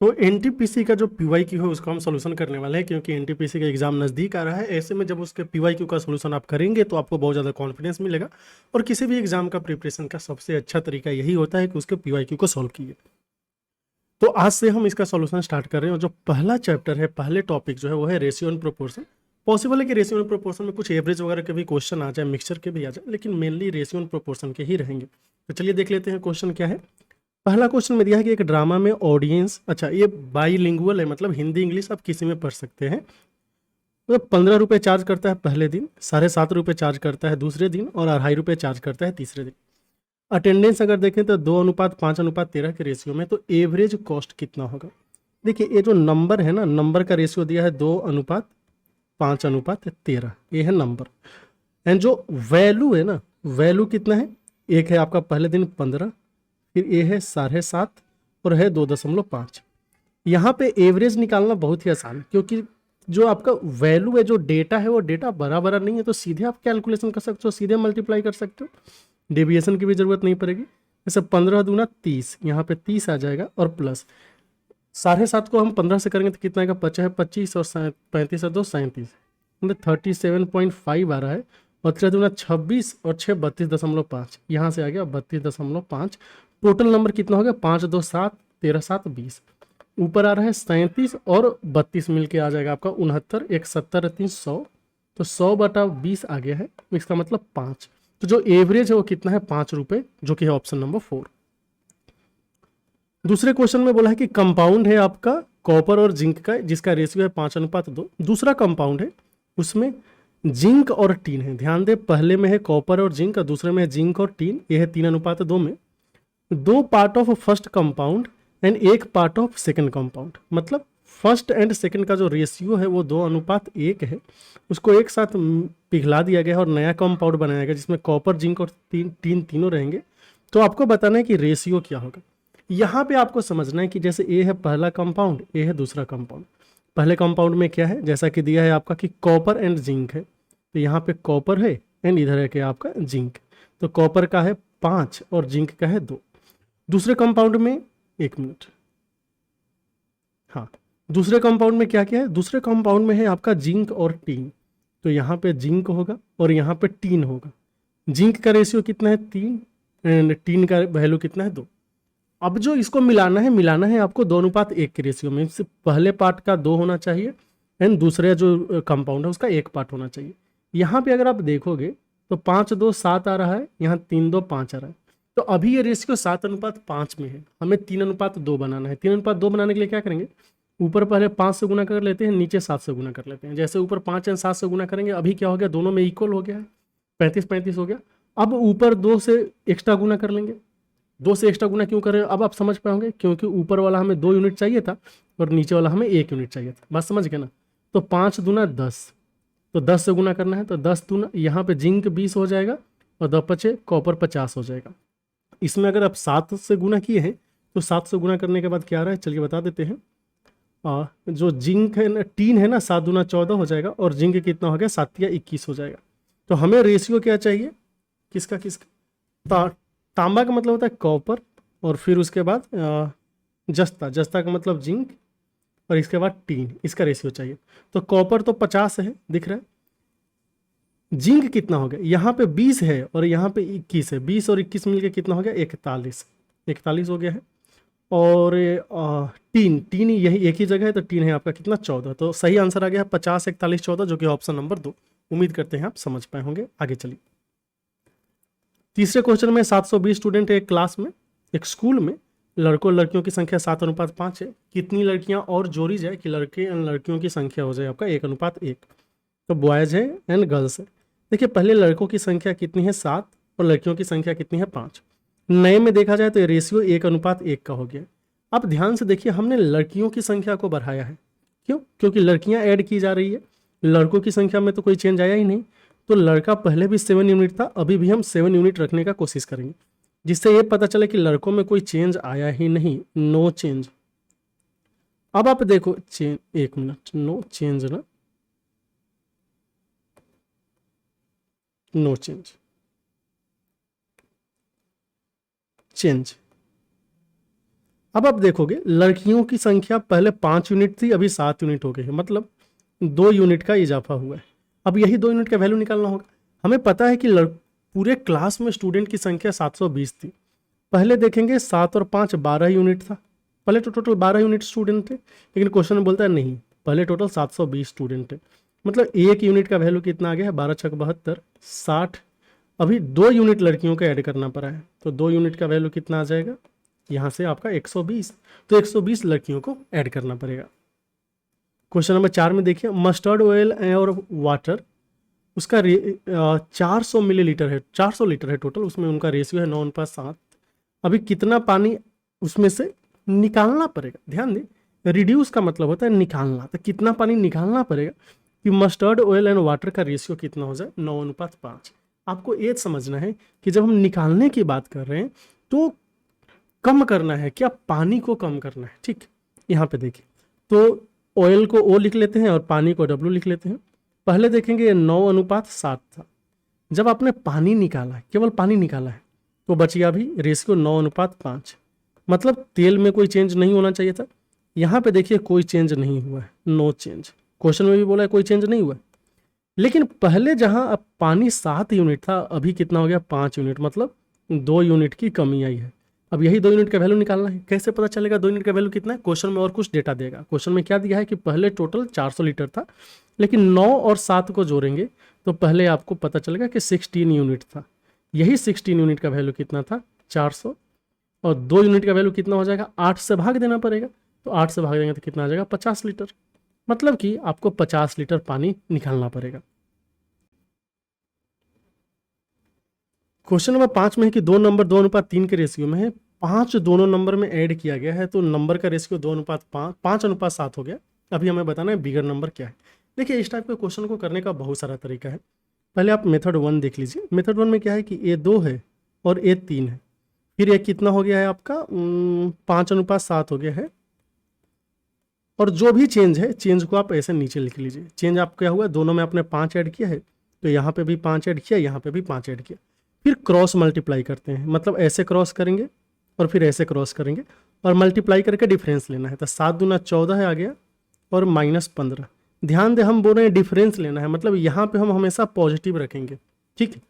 तो एनटीपीसी का जो पीवाईक्यू है उसको हम सोल्यूशन करने वाले हैं, क्योंकि एनटीपीसी का एग्जाम नज़दीक आ रहा है। ऐसे में जब उसके पीवाईक्यू का सोल्यूशन आप करेंगे तो आपको बहुत ज़्यादा कॉन्फिडेंस मिलेगा। और किसी भी एग्जाम का प्रिपरेशन का सबसे अच्छा तरीका यही होता है कि उसके पीवाईक्यू को सॉल्व कीजिए। तो आज से हम इसका सोल्यूशन स्टार्ट कर रहे हैं, और जो पहला चैप्टर है, पहले टॉपिक जो है वो है रेशियो एंड प्रोपोर्शन। पॉसिबल है कि रेशियो एंड प्रोपोर्शन में कुछ एवरेज वगैरह के भी क्वेश्चन आ जाए, मिक्सचर के भी आ जाए, लेकिन मेनली रेशियो एंड प्रोपोर्शन के ही रहेंगे। तो चलिए देख लेते हैं क्वेश्चन क्या है। पहला क्वेश्चन में दिया है कि एक ड्रामा में ऑडियंस, अच्छा ये बाईलिंगुअल है, मतलब हिंदी इंग्लिश आप किसी में पढ़ सकते हैं। तो 15 रुपये चार्ज करता है पहले दिन, 7.5 रुपये चार्ज करता है दूसरे दिन, और 2.5 रुपये चार्ज करता है तीसरे दिन। अटेंडेंस अगर देखें तो 2:5:13 के रेशियो में, तो एवरेज कॉस्ट कितना होगा। देखिए ये जो नंबर है ना, नंबर का रेशियो दिया है 2:5:13, ये है नंबर। एंड जो वैल्यू है ना, वैल्यू कितना है, एक है आपका पहले दिन 15, फिर ये है 7.5 और है 2.5। यहाँ पे एवरेज निकालना बहुत ही आसान है, क्योंकि जो आपका वैल्यू है, जो डेटा है, वो डेटा बराबर नहीं है, तो सीधे आप कैलकुलेशन कर सकते हो, सीधे मल्टीप्लाई कर सकते हो, डेविएशन की भी जरूरत नहीं पड़ेगी। जैसे 15 दूना 30, यहाँ पे 30 आ जाएगा, और प्लस 7.5 को हम 15 से करेंगे तो कितना आएगा, 25 और 35 और 2 37, मतलब 37.5 आ रहा है। और 3 दूना 26 और 6 32.5, यहाँ से आ गया 32.5। टोटल नंबर कितना हो गया, 5 2 7 13 7 20। ऊपर आ रहा है 37 और 32 मिलके आ जाएगा आपका 69, 1 70 3 100, तो 100/20 आ गया है, इसका मतलब 5। तो जो एवरेज है वो कितना है, 5 रुपये, जो कि है ऑप्शन नंबर 4। दूसरे क्वेश्चन में बोला है कि कंपाउंड है आपका कॉपर और जिंक का, जिसका रेशियो है 5:2। दूसरा कंपाउंड है, उसमें जिंक और टीन है। ध्यान दे, पहले में है कॉपर और जिंक, और दूसरे में है जिंक और टीन, ये है 3:2 में। 2 part of first compound and 1 part of second compound, मतलब फर्स्ट एंड सेकंड का जो रेशियो है वो 2:1 है, उसको एक साथ पिघला दिया गया और नया कंपाउंड बनाया गया, जिसमें कॉपर जिंक और टीन तीनों रहेंगे। तो आपको बताना है कि रेशियो क्या होगा। यहाँ पे आपको समझना है कि जैसे ए है पहला कंपाउंड, ए है दूसरा कंपाउंड। पहले कंपाउंड में क्या है, जैसा कि दिया है आपका कि कॉपर एंड जिंक है, तो यहाँ पे कॉपर है एंड इधर है क्या आपका जिंक। तो कॉपर का है 5 और जिंक का है 2। दूसरे कंपाउंड में, एक मिनट, हाँ, दूसरे कंपाउंड में क्या क्या है, दूसरे कंपाउंड में है आपका जिंक और टीन, तो यहाँ पे जिंक होगा और यहाँ पे टीन होगा। जिंक का रेशियो कितना है, 3, एंड टीन का वैल्यू कितना है, 2। अब जो इसको मिलाना है आपको 2:1 के रेशियो में। इससे पहले पार्ट का 2 होना चाहिए एंड दूसरे जो कंपाउंड है उसका 1 पार्ट होना चाहिए। यहाँ पे अगर आप देखोगे तो 5 2 7 आ रहा है, यहाँ 3 2 5 आ रहा है। तो अभी ये रेशियो 7:5 में है, हमें 3:2 बनाना है। 3:2 बनाने के लिए क्या करेंगे, ऊपर पहले 5 से गुना कर लेते हैं, नीचे 7 से गुना कर लेते हैं। जैसे ऊपर 5 एंड 7 से गुना करेंगे, अभी क्या हो गया, दोनों में इक्वल हो गया है, 35 हो गया। अब ऊपर 2 से एक्स्ट्रा गुना कर लेंगे। 2 से एक्स्ट्रा गुना क्यों कर रहे हैं, अब आप समझ पाओगे, क्योंकि ऊपर वाला हमें 2 यूनिट चाहिए था और नीचे वाला हमें 1 यूनिट चाहिए था। बात समझ गए ना। तो 5 दूना 10, तो 10 से गुना करना है, तो 10 दूना, यहाँ पे जिंक 20 हो जाएगा और 10 कॉपर 50 हो जाएगा। इसमें अगर आप 7 से गुना किए हैं तो 7 से गुना करने के बाद क्या आ रहा है, चलिए बता देते हैं। जो जिंक है ना, टीन है ना, 7 दूना 14 हो जाएगा, और जिंक कितना हो गया, 7 या 21 हो जाएगा। तो हमें रेशियो क्या चाहिए, किसका किसका, तांबा का मतलब होता है कॉपर, और फिर उसके बाद जस्ता का मतलब जिंक, और इसके बाद टीन, इसका रेशियो चाहिए। तो कॉपर तो 50 है, दिख रहा है। जिंक कितना हो गया, यहाँ पे 20 है और यहाँ पे 21 है, 20 और 21 मिलके कितना हो गया, 41 हो गया है। और टीन टीन यही एक ही जगह है, तो टीन है आपका कितना, 14। तो सही आंसर आ गया 50 41 14, जो कि ऑप्शन नंबर 2। उम्मीद करते हैं आप समझ पाए होंगे। आगे चलिए, तीसरे क्वेश्चन में 720 स्टूडेंट है एक क्लास में, एक स्कूल में। लड़कों लड़कियों की संख्या 7:5 है। कितनी लड़कियां और जोड़ी जाए कि लड़के एंड लड़कियों की संख्या हो जाए आपका 1:1। तो बॉयज है एंड गर्ल्स है। देखिए पहले लड़कों की संख्या कितनी है, 7, और लड़कियों की संख्या कितनी है, 5। नए में देखा जाए तो ये रेशियो 1:1 का हो गया। आप ध्यान से देखिए, हमने लड़कियों की संख्या को बढ़ाया है, क्यों, क्योंकि लड़कियां ऐड की जा रही है, लड़कों की संख्या में तो कोई चेंज आया ही नहीं। तो लड़का पहले भी 7 यूनिट था, अभी भी हम 7 यूनिट रखने का कोशिश करेंगे, जिससे ये पता चले कि लड़कों में कोई चेंज आया ही नहीं, नो चेंज। अब आप देखो चेंज, एक मिनट, नो चेंज ना, नो चेंज, चेंज। अब आप देखोगे लड़कियों की संख्या पहले 5 यूनिट थी, अभी 7 यूनिट हो गई है, मतलब 2 यूनिट का इजाफा हुआ है। अब यही 2 यूनिट का वैल्यू निकालना होगा। हमें पता है कि पूरे क्लास में स्टूडेंट की संख्या 720 थी। पहले देखेंगे 7 और 5 12 यूनिट था। पहले तो टोटल 12 यूनिट स्टूडेंट थे, लेकिन क्वेश्चन में बोलता है नहीं, पहले टोटल 720 स्टूडेंट थे। मतलब एक यूनिट का वैल्यू कितना आ गया है, 12 छक 72, 60। अभी 2 यूनिट लड़कियों को ऐड करना पड़ा है, तो 2 यूनिट का वैल्यू कितना आ जाएगा, यहाँ से आपका 120। तो 120 लड़कियों को ऐड करना पड़ेगा। क्वेश्चन नंबर 4 में देखिए, मस्टर्ड ऑयल और वाटर, उसका 400 मिलीलीटर है, 400 लीटर है टोटल, उसमें उनका रेशियो है 9:7। अभी कितना पानी उसमें से निकालना पड़ेगा, ध्यान दें, रिड्यूस का मतलब होता है निकालना, तो कितना पानी निकालना पड़ेगा कि मस्टर्ड ऑयल एंड वाटर का रेशियो कितना हो जाए, 9:5। आपको ये समझना है कि जब हम निकालने की बात कर रहे हैं तो कम करना है, क्या पानी को कम करना है। ठीक, यहाँ पे देखिए, तो ऑयल को O लिख लेते हैं और पानी को W लिख लेते हैं। पहले देखेंगे 9:7 था। जब आपने पानी निकाला है, केवल पानी निकाला है, तो बच गया अभी रेशियो 9:5, मतलब तेल में कोई चेंज नहीं होना चाहिए था। यहाँ पे देखिए कोई चेंज नहीं हुआ है, नो चेंज। क्वेश्चन में भी बोला है कोई चेंज नहीं हुआ है। लेकिन पहले जहाँ अब पानी 7 यूनिट था, अभी कितना हो गया 5 यूनिट, मतलब 2 यूनिट की कमी आई है। अब यही 2 यूनिट का वैल्यू निकालना है। कैसे पता चलेगा 2 यूनिट का वैल्यू कितना है, क्वेश्चन में और कुछ डेटा देगा। क्वेश्चन में क्या दिया है कि पहले टोटल 400 लीटर था, लेकिन 9 और 7 को जोड़ेंगे तो पहले आपको पता चलेगा कि 16 यूनिट था। यही 16 यूनिट का वैल्यू कितना था, 400, और 2 यूनिट का वैल्यू कितना हो जाएगा, 8 से भाग देना पड़ेगा। तो 8 से भाग देंगे तो कितना आ जाएगा, 50 लीटर। मतलब कि आपको 50 लीटर पानी निकालना पड़ेगा। क्वेश्चन नंबर 5 में है कि 2 नंबर 2:3 के रेशियो में है, 5 दोनों नंबर में ऐड किया गया है, तो नंबर का रेशियो 2:5 5:7 हो गया। अभी हमें बताना है बिगर नंबर क्या है। देखिए, इस टाइप के क्वेश्चन को करने का बहुत सारा तरीका है। पहले आप मेथड 1 देख लीजिए। मेथड 1 में क्या है कि ए 2 है और ए 3 है, फिर ये कितना हो गया है आपका 5:7 हो गया है। और जो भी चेंज है, चेंज को आप ऐसे नीचे लिख लीजिए। चेंज आप क्या हुआ, दोनों में आपने 5 ऐड किया है, तो यहाँ पे भी 5 ऐड किया, यहाँ पे भी 5 ऐड किया। फिर क्रॉस मल्टीप्लाई करते हैं, मतलब ऐसे क्रॉस करेंगे और फिर ऐसे क्रॉस करेंगे और मल्टीप्लाई करके डिफरेंस लेना है। तो 7 दूना 14 है आ गया और -15। ध्यान दे, हम बोल रहे हैं डिफरेंस लेना है, मतलब यहाँ पे हम हमेशा पॉजिटिव रखेंगे। ठीक है,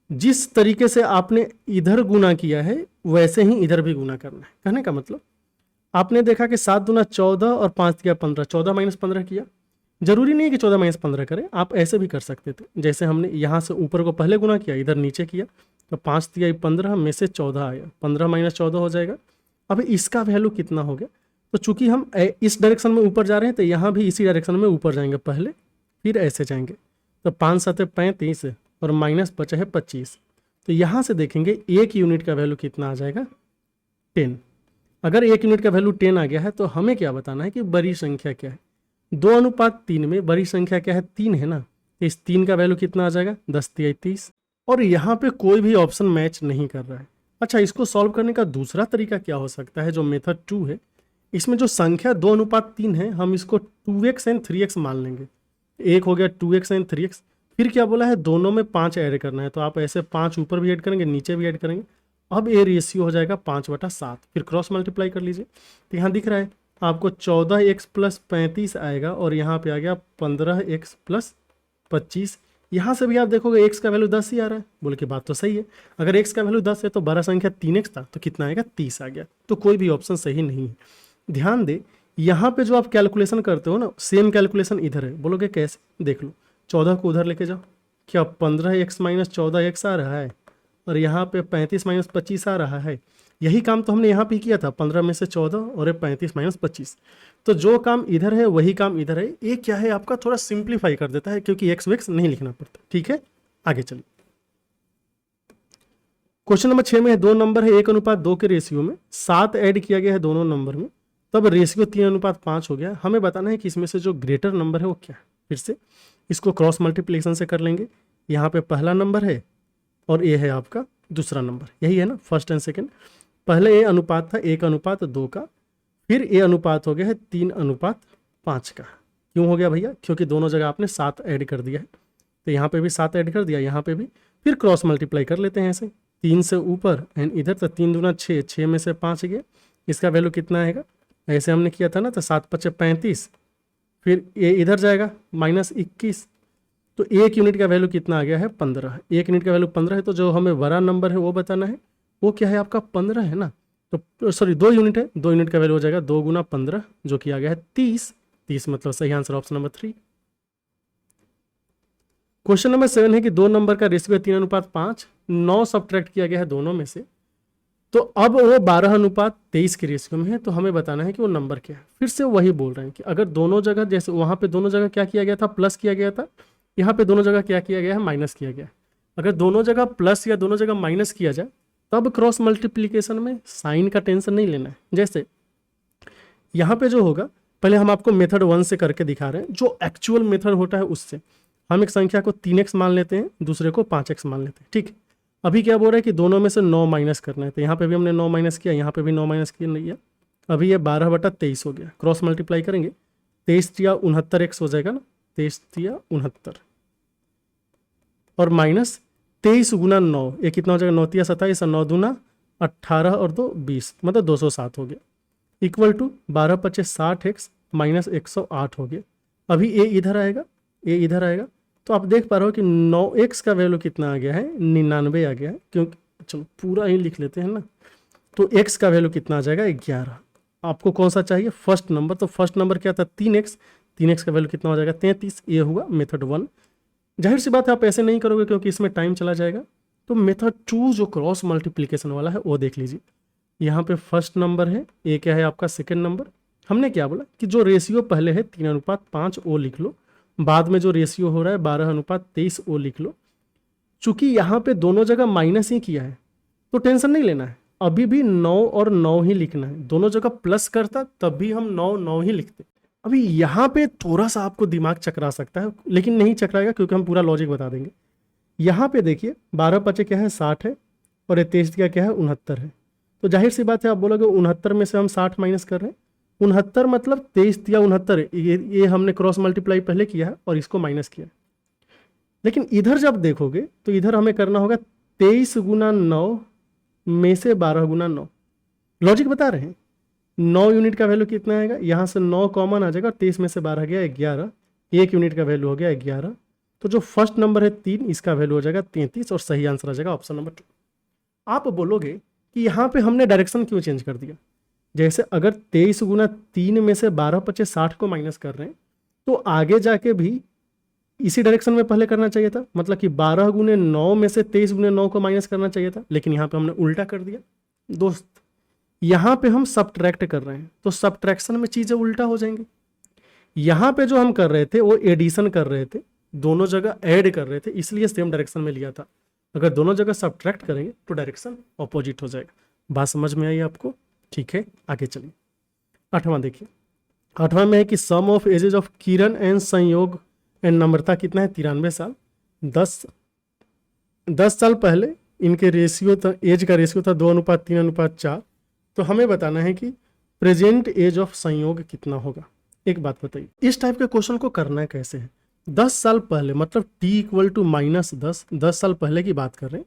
जिस तरीके से आपने इधर गुना किया है वैसे ही इधर भी गुना करना है। कहने का मतलब आपने देखा कि 7 दूना 14 और 5 दिया 15, 14 - 15 किया। जरूरी नहीं है कि 14 - 15 करें, आप ऐसे भी कर सकते थे। जैसे हमने यहाँ से ऊपर को पहले गुना किया, इधर नीचे किया, तो 5 दिया 15 में से 14 आया, 15 - 14 हो जाएगा। अब इसका वैल्यू कितना हो गया, तो चूंकि हम इस डायरेक्शन में ऊपर जा रहे हैं तो यहाँ भी इसी डायरेक्शन में ऊपर जाएंगे पहले, फिर ऐसे जाएंगे। तो 5 7 35 और माइनस बचा है 25। तो यहाँ से देखेंगे 1 यूनिट का वैल्यू कितना आ जाएगा, 10। अगर 1 यूनिट का वैल्यू 10 आ गया है तो हमें क्या बताना है कि बड़ी संख्या क्या है। 2:3 में बड़ी संख्या क्या है, 3 है ना, तो इस 3 का वैल्यू कितना आ जाएगा, 10 × 30। और यहाँ पे कोई भी ऑप्शन मैच नहीं कर रहा है। अच्छा, इसको सॉल्व करने का दूसरा तरीका क्या हो सकता है, जो मेथड 2 है, इसमें जो संख्या 2:3 है, हम इसको 2x एंड 3x मान लेंगे। एक हो गया 2x एंड 3x, फिर क्या बोला है, दोनों में 5 ऐड करना है, तो आप ऐसे 5 ऊपर भी ऐड करेंगे, नीचे भी ऐड करेंगे। अब ये रेशियो हो जाएगा 5/7। फिर क्रॉस मल्टीप्लाई कर लीजिए, तो यहाँ दिख रहा है आपको 14x + 35 आएगा और यहाँ पे आ गया 15x + 25। यहाँ से भी आप देखोगे x का वैल्यू 10 ही आ रहा है, बोले कि बात तो सही है। अगर x का वैल्यू 10 है तो बड़ा संख्या 3x था, तो कितना आएगा, 30 आ गया। तो कोई भी ऑप्शन सही नहीं है। ध्यान दे, यहाँ पे जो आप कैलकुलेशन करते हो ना, सेम कैलकुलेशन इधर है। बोलोगे कैसे, देख लो, 14 को उधर लेके जाओ, क्या 15x - 14x आ रहा है, और यहाँ पे 35 - 25 आ रहा है। यही काम तो हमने यहाँ पे किया था, 15 में से 14 और 35 - 25। तो जो काम इधर है वही काम इधर है। ये क्या है आपका, थोड़ा सिंप्लीफाई कर देता है, क्योंकि एक्स वेक्स नहीं लिखना पड़ता। ठीक है, आगे चलिए। क्वेश्चन नंबर 6 में 2 नंबर है 1:2 के रेशियो में, 7 ऐड किया गया है दोनों नंबर में, तब रेशियो 3:5 हो गया। हमें बताना है कि इसमें से जो ग्रेटर नंबर है वो क्या है। फिर से इसको क्रॉस मल्टीप्लिकेशन से कर लेंगे। यहाँ पे पहला नंबर है और ये है आपका दूसरा नंबर, यही है ना, फर्स्ट एंड सेकंड। पहले ये अनुपात था 1:2 का, फिर ये अनुपात हो गया है 3:5 का। क्यों हो गया भैया, क्योंकि दोनों जगह आपने 7 ऐड कर दिया है, तो यहाँ पे भी 7 ऐड कर दिया, यहाँ पे भी। फिर क्रॉस मल्टीप्लाई कर लेते हैं ऐसे, 3 से ऊपर एंड इधर, तो 3 दूना 6, 6 में से 5 गया, इसका वैल्यू कितना आएगा, ऐसे हमने किया था ना, तो 7 × 5 = 35, फिर ये इधर जाएगा -21, तो 1 यूनिट का वैल्यू कितना आ गया है 15। 1 यूनिट का वैल्यू 15 है, तो जो हमें बड़ा नंबर है वो बताना है, वो क्या है आपका 15 है ना, तो सॉरी 2 यूनिट है, 2 यूनिट का वैल्यू हो जाएगा 2 × 15 जो कि आ गया है 30। 30 मतलब सही answer option number 3। Question number 7 है कि दो नंबर का रेशियो है 3:5, 9 सब्ट्रैक्ट किया गया है दोनों में से, तो अब वो 12:23 के रेशियो में है, तो हमें बताना है कि वो नंबर क्या है। फिर से वही बोल रहे हैं कि अगर दोनों जगह, जैसे वहाँ पे दोनों जगह क्या किया गया था, प्लस किया गया था, यहाँ पे दोनों जगह क्या किया गया है, माइनस किया गया है। अगर दोनों जगह प्लस या दोनों जगह माइनस किया जाए, तब क्रॉस मल्टीप्लीकेशन में साइन का टेंशन नहीं लेना है। जैसे यहाँ पे जो होगा, पहले हम आपको मेथड 1 से करके दिखा रहे हैं, जो एक्चुअल मेथड होता है उससे। हम एक संख्या को 3x मान लेते हैं, दूसरे को 5x मान लेते हैं, ठीक। अभी क्या बोल रहा है कि दोनों में से 9 माइनस करना है, तो यहाँ पे भी हमने 9 माइनस किया, यहाँ पे भी 9 माइनस किया। अभी ये 12/23 हो गया, क्रॉस मल्टीप्लाई करेंगे, 23 × 69x हो जाएगा ना, 23 × 69 और माइनस 23 × 9, ये कितना हो जाएगा, 9 × 3 = 27 और 9 दूना 18 और 2 20, मतलब 207 हो गया, इक्वल टू 12 × 5 = 60x माइनस 108 हो गया। अभी ये इधर आएगा, ये इधर आएगा, तो आप देख पा रहे हो कि 9x का वैल्यू कितना आ गया है, 99 आ गया है, क्योंकि चलो पूरा ही लिख लेते हैं ना, तो x का वैल्यू कितना आ जाएगा 11। आपको कौन सा चाहिए, फर्स्ट नंबर, तो फर्स्ट नंबर क्या था 3x, 3x का वैल्यू कितना हो जाएगा 33। ये हुआ मेथड 1। जाहिर सी बात है आप ऐसे नहीं करोगे क्योंकि इसमें टाइम चला जाएगा, तो मेथड 2 जो क्रॉस मल्टीप्लीकेशन वाला है वो देख लीजिए। यहाँ पे फर्स्ट नंबर है, ये क्या है आपका सेकेंड नंबर। हमने क्या बोला कि जो रेशियो पहले है 3:5 वो लिख लो, बाद में जो रेशियो हो रहा है 12:23 वो लिख लो। चूंकि यहाँ पे दोनों जगह माइनस ही किया है तो टेंशन नहीं लेना है, अभी भी 9 और 9 ही लिखना है। दोनों जगह प्लस करता तब भी हम 9 9 ही लिखते। अभी यहाँ पे थोड़ा सा आपको दिमाग चकरा सकता है, लेकिन नहीं चकराएगा क्योंकि हम पूरा लॉजिक बता देंगे। यहाँ पे देखिए 12 × 5 क्या है 60 है, और 23 का क्या है 69 है, तो जाहिर सी बात है आप बोलोगे 69 में से हम 60 माइनस कर रहे हैं। 69 मतलब 23 × 69, ये हमने क्रॉस मल्टीप्लाई पहले किया है और इसको माइनस किया। लेकिन इधर जब देखोगे तो इधर हमें करना होगा 23 × 9 में से 12 × 9। लॉजिक बता रहे हैं, 9 यूनिट का वैल्यू कितना आएगा, यहाँ से 9 कॉमन आ जाएगा, 23 में से 12 गया 11, 1 यूनिट का वैल्यू हो गया 11। तो जो फर्स्ट नंबर है 3, इसका वैल्यू हो जाएगा 33 और सही आंसर आ जाएगा ऑप्शन नंबर 2। आप बोलोगे कि यहाँ पे हमने डायरेक्शन क्यों चेंज कर दिया। जैसे अगर 23 × 3 में से 12 × 5 = 60 को माइनस कर रहे हैं, तो आगे जाके भी इसी डायरेक्शन में पहले करना चाहिए था, मतलब कि 12 × 9 में से 23 × 9 को माइनस करना चाहिए था, लेकिन यहाँ पे हमने उल्टा कर दिया। दोस्त यहाँ पे हम सब्ट्रैक्ट कर रहे हैं, तो सब्ट्रैक्शन में चीज़ें उल्टा हो जाएंगी। यहाँ पे जो हम कर रहे थे वो एडिशन कर रहे थे, दोनों जगह ऐड कर रहे थे, इसलिए सेम डायरेक्शन में लिया था। अगर दोनों जगह सब्ट्रैक्ट करेंगे तो डायरेक्शन ऑपोजिट हो जाएगा। बात समझ में आई आपको, ठीक है। आगे चलिए 8वां देखिए। 8वां में है कि sum of ages of Kiran and Sanyog and Namrata कितना है 93 साल। 10 साल पहले इनके रेशियो था, एज का रेशियो था 2:3:4। तो हमें बताना है कि प्रेजेंट एज ऑफ संयोग कितना होगा। एक बात बताइए, इस टाइप के क्वेश्चन को करना है कैसे है। 10 साल पहले मतलब t = -10 साल पहले की बात कर रहे हैं।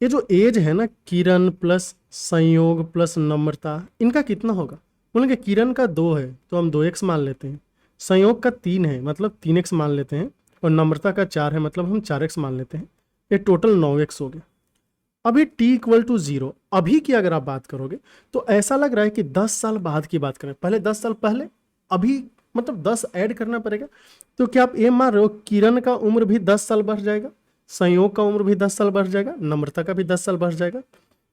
ये जो एज है ना, किरण प्लस संयोग प्लस नम्रता, इनका कितना होगा। बोलेंगे किरण का 2 है तो हम 2x मान लेते हैं, संयोग का 3 है मतलब 3x मान लेते हैं, और नम्रता का 4 है मतलब हम 4x मान लेते हैं। ये टोटल 9x हो गया। अभी t = 0, अभी की अगर आप बात करोगे तो ऐसा लग रहा है कि 10 साल बाद की बात करें, पहले 10 साल पहले, अभी मतलब 10 ऐड करना पड़ेगा। तो क्या आप ये मान रहे हो किरण का उम्र भी 10 साल बढ़ जाएगा, संयोग का उम्र भी 10 साल बढ़ जाएगा, नम्रता का भी 10 साल बढ़ जाएगा।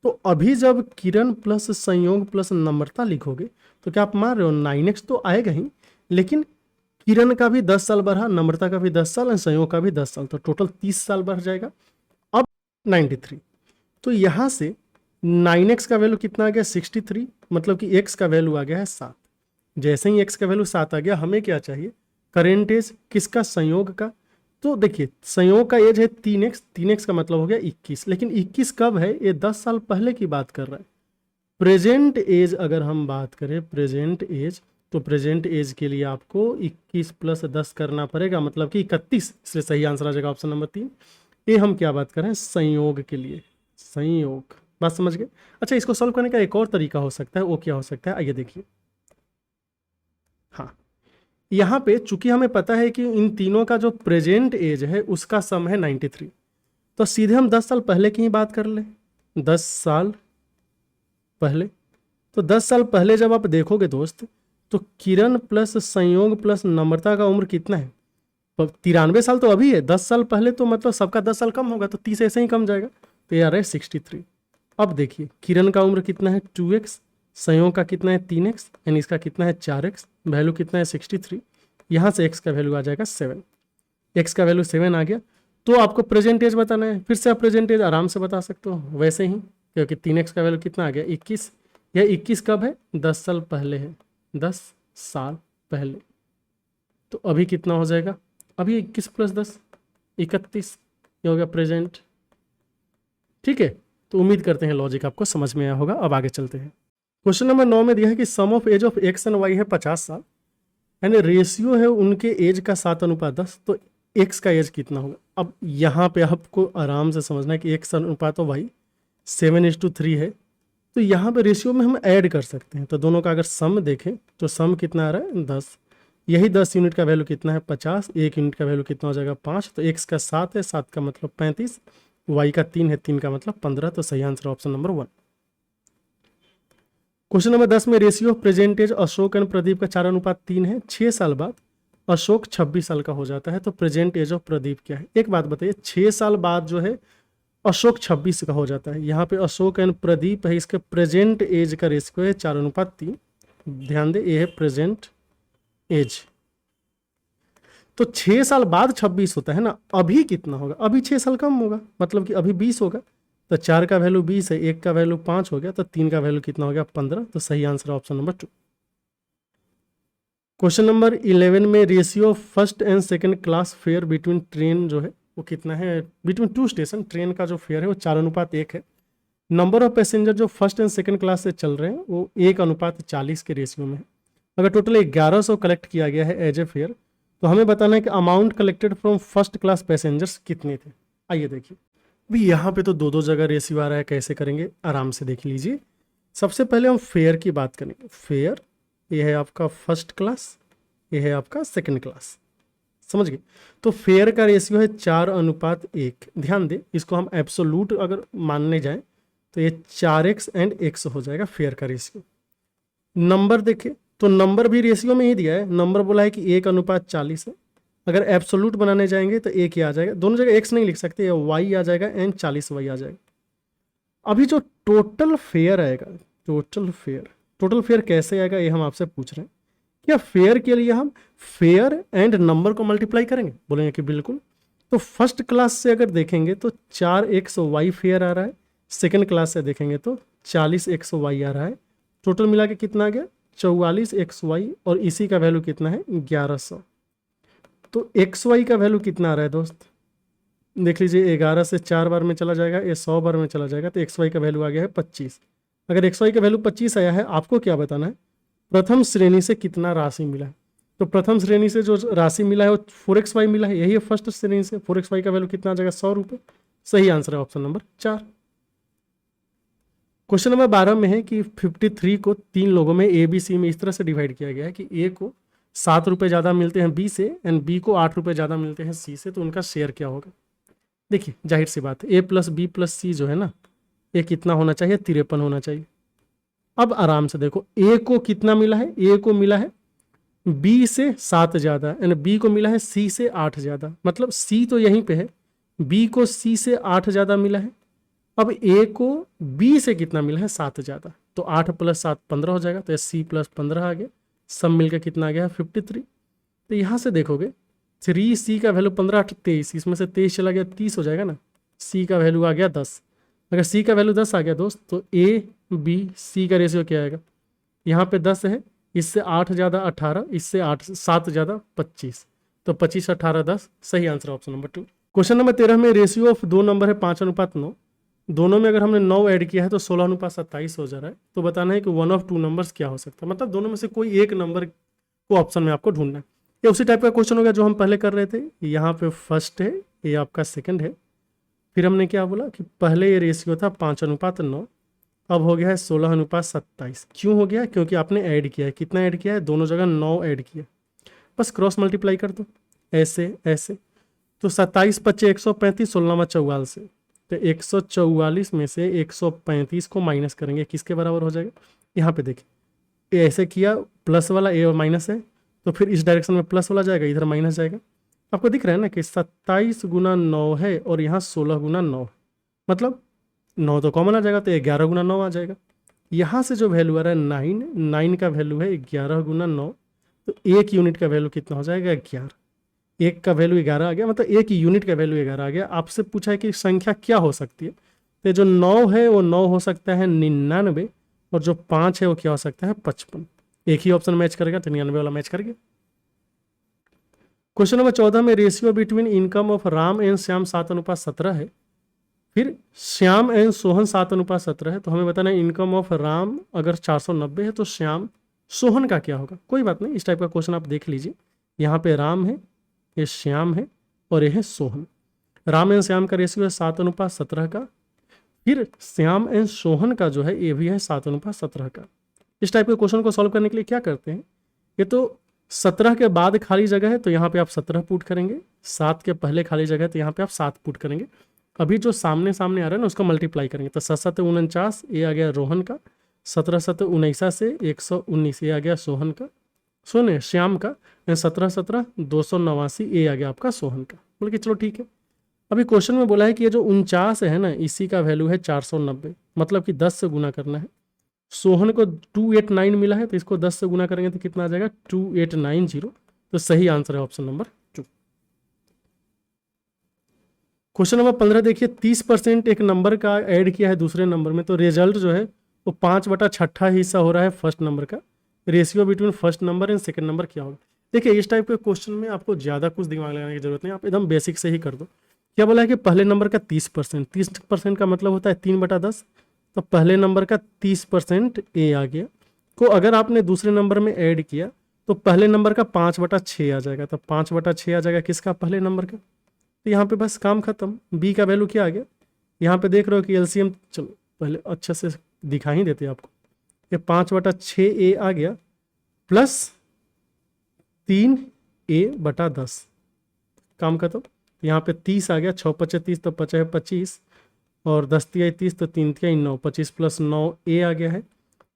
तो अभी जब किरण प्लस संयोग प्लस नम्रता लिखोगे तो क्या आप मान रहे हो 9x तो आएगा ही, लेकिन किरण का भी 10 साल बढ़ा, नम्रता का भी 10 साल और संयोग का भी 10 साल, तो टोटल 30 साल बढ़ जाएगा। अब 93, तो यहाँ से 9x का वैल्यू कितना आ गया 63, मतलब कि x का वैल्यू आ गया है 7। जैसे ही x का वैल्यू 7 आ गया, हमें क्या चाहिए करेंट एज किसका, संयोग का। तो देखिए संयोग का एज है 3x, 3x का मतलब हो गया 21, लेकिन 21 कब है, ये 10 साल पहले की बात कर रहा है। प्रेजेंट एज अगर हम बात करें प्रेजेंट एज, तो प्रेजेंट एज के लिए आपको 21 + 10 करना पड़ेगा, मतलब कि 31, इसलिए सही आंसर आ जाएगा ऑप्शन नंबर 3। ये हम क्या बात कर रहे हैं संयोग के लिए, संयोग बात समझ गए। अच्छा, इसको सॉल्व करने का एक और तरीका हो सकता है, वो क्या हो सकता है, आइए देखिए। हाँ, यहाँ पे चूंकि हमें पता है कि इन तीनों का जो प्रेजेंट एज है उसका सम है 93, तो सीधे हम 10 साल पहले की ही बात कर ले। 10 साल पहले, तो 10 साल पहले जब आप देखोगे दोस्त, तो किरण प्लस संयोग प्लस नम्रता का उम्र कितना है, 93 साल तो अभी है। 10 साल पहले तो मतलब सबका 10 साल कम होगा, तो 30 ऐसे ही कम जाएगा, तो ये आ रहा है 63। अब देखिए किरण का उम्र कितना है 2x, संयोग का कितना है 3x, यानी इसका कितना है 4x, वैल्यू कितना है 63। यहाँ से x का वैल्यू आ जाएगा 7, x का वैल्यू 7 आ गया। तो आपको प्रेजेंट एज बताना है, फिर से आप प्रेजेंट एज आराम से बता सकते हो वैसे ही, क्योंकि 3x का वैल्यू कितना आ गया 21। यह 21 कब है, 10 साल पहले है, 10 साल पहले। तो अभी कितना हो जाएगा, अभी 21 + 10 31, ये हो गया प्रेजेंट। ठीक है, तो उम्मीद करते हैं लॉजिक आपको समझ में आया होगा। अब आगे चलते हैं। क्वेश्चन नंबर 9 में दिया है कि sum of age of x and Y है 50 साल, यानी रेशियो है उनके एज का 7:10, तो एक्स का एज कितना होगा। अब यहाँ पे आपको आराम से समझना है कि एक्स अनुपात वाई 7:3 है, तो यहाँ पे रेशियो में हम ऐड कर सकते हैं। तो दोनों का अगर सम देखें तो सम कितना आ रहा है 10, यही 10 यूनिट का वैल्यू कितना है 50, 1 यूनिट का वैल्यू कितना हो जाएगा 5, तो एक्स का 7 है, 7 का मतलब 35, वाई का 3 है, 3 का मतलब 15, तो सही answer option number 1। Question number 10 में ratio of percentage Ashok and Pradeep का 4:3 है। 6 साल बाद अशोक 26 साल का हो जाता है, तो प्रेजेंट एज ऑफ प्रदीप क्या है। एक बात बताइए, 6 साल बाद जो है अशोक 26 का हो जाता है, यहाँ पे अशोक एंड प्रदीप है, इसके प्रेजेंट एज का रेशियो है 4:3। ध्यान दे, ये है प्रेजेंट एज। तो 6 साल बाद 26 होता है ना, अभी कितना होगा, अभी 6 साल कम होगा, मतलब कि अभी 20 होगा। तो 4 का वैल्यू 20 है, 1 का वैल्यू 5 हो गया, तो 3 का वैल्यू कितना हो गया 15, तो सही answer option number 2। Question number 11 में ratio of first and second class fair between train जो है वो कितना है, बिटवीन 2 स्टेशन, ट्रेन का जो फेयर है वो 4:1 है। नंबर ऑफ पैसेंजर जो फर्स्ट एंड सेकंड क्लास से चल रहे हैं वो 1:40 के रेशियो में है। अगर टोटल 1100 कलेक्ट किया गया है एज ए फेयर, तो हमें बताना है कि amount collected from first class passengers कितने थे। आइए देखिए, अभी यहाँ पे तो दो जगह रेशियो आ रहा है, कैसे करेंगे आराम से देख लीजिए। सबसे पहले हम फेयर की बात करेंगे। फेयर ये है आपका फर्स्ट क्लास, ये है आपका सेकंड क्लास, समझ गए। तो फेयर का रेशियो है 4:1। ध्यान दे, इसको हम एब्सोलूट अगर मानने जाएं तो ये 4x एंड x हो जाएगा फेयर का रेशियो। नंबर देखें तो नंबर भी रेशियो में ही दिया है, नंबर बोला है कि 1:40 है। अगर एब्सोलूट बनाने जाएंगे तो एक ही आ जाएगा, दोनों जगह x नहीं लिख सकते, y आ जाएगा एंड 40y आ जाएगा। अभी जो टोटल फेयर आएगा, टोटल फेयर कैसे आएगा ये हम आपसे पूछ रहे हैं। क्या फेयर के लिए हम फेयर एंड नंबर को मल्टीप्लाई करेंगे, बोलेंगे कि बिल्कुल। तो फर्स्ट क्लास से अगर देखेंगे तो 4xy फेयर आ रहा है, सेकेंड क्लास से देखेंगे तो 40xy आ रहा है, टोटल मिला के कितना आ गया 44xy, और इसी का वैल्यू कितना है 1100। तो xy का वैल्यू कितना आ रहा है दोस्त, देख लीजिए, 11 से 4 बार में चला जाएगा, ये 100 बार में चला जाएगा, तो xy का वैल्यू आ गया है 25। अगर xy का वैल्यू 25 आया है, आपको क्या बताना है, प्रथम श्रेणी से कितना राशि मिला है। तो प्रथम श्रेणी से जो राशि मिला है वो 4xy मिला है, यही है फर्स्ट श्रेणी से। 4xy का वैल्यू कितना आ जाएगा 100 रुपये, सही आंसर है ऑप्शन नंबर 4। क्वेश्चन नंबर 12 में है कि 53 को 3 लोगों में ए बी सी में इस तरह से डिवाइड किया गया है कि ए को 7 रुपये ज़्यादा मिलते हैं बी से एंड बी को 8 रुपये ज़्यादा मिलते हैं सी से, तो उनका शेयर क्या होगा। देखिए जाहिर सी बात है, ए प्लस बी प्लस सी जो है ना, ये कितना होना चाहिए 53 होना चाहिए। अब आराम से देखो, ए को कितना मिला है, ए को मिला है बी से 7 ज़्यादा एंड बी को मिला है सी से 8 ज़्यादा, मतलब सी तो यहीं पे है, बी को सी से 8 ज़्यादा मिला है। अब ए को बी से कितना मिला है 7 ज़्यादा, तो 8 + 7 15 हो जाएगा, तो सी + 15 आ गया, सब मिलकर कितना आ गया 53। तो यहाँ से देखोगे 3c का वैल्यू 15 8 23, इसमें से 23 चला गया 30 हो जाएगा ना, सी का वैल्यू आ गया 10। अगर सी का वैल्यू 10 आ गया दोस्त, तो ए बी सी का रेशियो क्या आएगा, यहाँ पे 10 है, इससे 8 ज़्यादा 18, इससे 7 ज़्यादा 25, तो 25 18 10, सही answer option number 2। Question number 13 में रेशियो ऑफ 2 नंबर है 5:9, दोनों में अगर हमने 9 ऐड किया है तो 16:27 हो जा रहा है। तो बताना है कि 1 ऑफ 2 नंबर्स क्या हो सकता है, मतलब दोनों में से कोई एक नंबर को ऑप्शन में आपको ढूंढना है। ये उसी टाइप का क्वेश्चन हो गया जो हम पहले कर रहे थे, यहाँ पे फर्स्ट है, ये आपका सेकंड है, फिर हमने क्या बोला कि पहले ये रेशियो था 5:9, अब हो गया है 16:27। क्यों हो गया? क्योंकि आपने ऐड किया है। कितना ऐड किया है? दोनों जगह 9 ऐड किया। बस क्रॉस मल्टीप्लाई कर दो, ऐसे ऐसे। तो 27 पच्चे 135, 16 44 से, तो 144 में से 135 को माइनस करेंगे, किसके बराबर हो जाएगा? यहाँ पे देखिए, ऐसे किया, प्लस वाला ए और माइनस है, तो फिर इस डायरेक्शन में प्लस वाला जाएगा, इधर माइनस जाएगा। आपको दिख रहा है ना कि 27 गुना 9 है और यहाँ 16 गुना 9 है, मतलब 9 तो कॉमन आ जाएगा, तो 11 गुना 9 आ जाएगा। यहाँ से जो वैल्यू आ रहा है 9 का वैल्यू है 11 गुना 9, तो एक यूनिट का वैल्यू कितना हो जाएगा? 11। एक का वैल्यू 11 आ गया, मतलब एक यूनिट का वैल्यू 11 आ गया। आपसे पूछा है कि संख्या क्या हो सकती है, तो जो 9 है वो 9 हो सकता है 99, और जो 5 है वो क्या हो सकता है? 55। एक ही ऑप्शन मैच करेगा, तो 99 वाला मैच कर गया। क्वेश्चन नंबर 14 में ratio between income of Ram and Shyam 7:17 है, फिर श्याम एंड सोहन 7:17 है। तो हमें बताना है इनकम ऑफ राम अगर 490 है तो श्याम सोहन का क्या होगा। कोई बात नहीं, इस टाइप का क्वेश्चन आप देख लीजिए। यहाँ पे राम है, ये श्याम है, और ये है सोहन। राम एंड श्याम का रेशियो है 7:17 का, फिर श्याम एंड सोहन का जो है ये भी है 7:17 का। इस टाइप के क्वेश्चन को सॉल्व करने के लिए क्या करते हैं, ये तो 17 के बाद खाली जगह है तो यहाँ पे आप 17 पुट करेंगे, 7 के पहले खाली जगह है तो यहाँ पे आप 7 पुट करेंगे। अभी जो सामने सामने आ रहा है ना उसको मल्टीप्लाई करेंगे, तो 7 49, ये आ गया रोहन का, 17 7 19 से 119, ये आ गया सोहन का, सुने श्याम का, 17 17 289, ये आ गया आपका सोहन का। बोले कि चलो ठीक है। अभी क्वेश्चन में बोला है कि ये जो 49 है ना, इसी का वैल्यू है 490, मतलब कि 10 से गुना करना है। सोहन को 289 मिला है, तो इसको 10 से गुना करेंगे तो कितना आ जाएगा? 2890। तो सही आंसर है ऑप्शन नंबर 2। क्वेश्चन नंबर 15 देखिए, 30% एक नंबर का ऐड किया है दूसरे नंबर में, तो रिजल्ट जो है वो 5/6 हिस्सा हो रहा है फर्स्ट नंबर का। Ratio between first number and second number क्या होगा? देखिए, इस टाइप के क्वेश्चन में आपको ज़्यादा कुछ दिमाग लगाने की जरूरत नहीं, आप एकदम बेसिक से ही कर दो। क्या बोला है कि पहले नंबर का 30%, 30% का मतलब होता है 3/10, तो पहले नंबर का 30% ए आ गया, को अगर आपने दूसरे नंबर में ऐड किया तो पहले नंबर का 5/6 आ जाएगा, तो 5/6 आ जाएगा किसका? पहले नंबर का। तो यहाँ पे बस काम खत्म। बी का वैल्यू क्या आ गया? यहाँ पे देख रहे हो कि एलसीएम, चलो पहले अच्छे से दिखा ही देते आपको। ये 5/6 ए आ गया, प्लस 3a/10, काम खत्म। यहाँ पे 30 आ गया, 6×5 30, तो 5×25, और 10×3 30, तो 3×3 9, 25 + 9 ए आ गया है।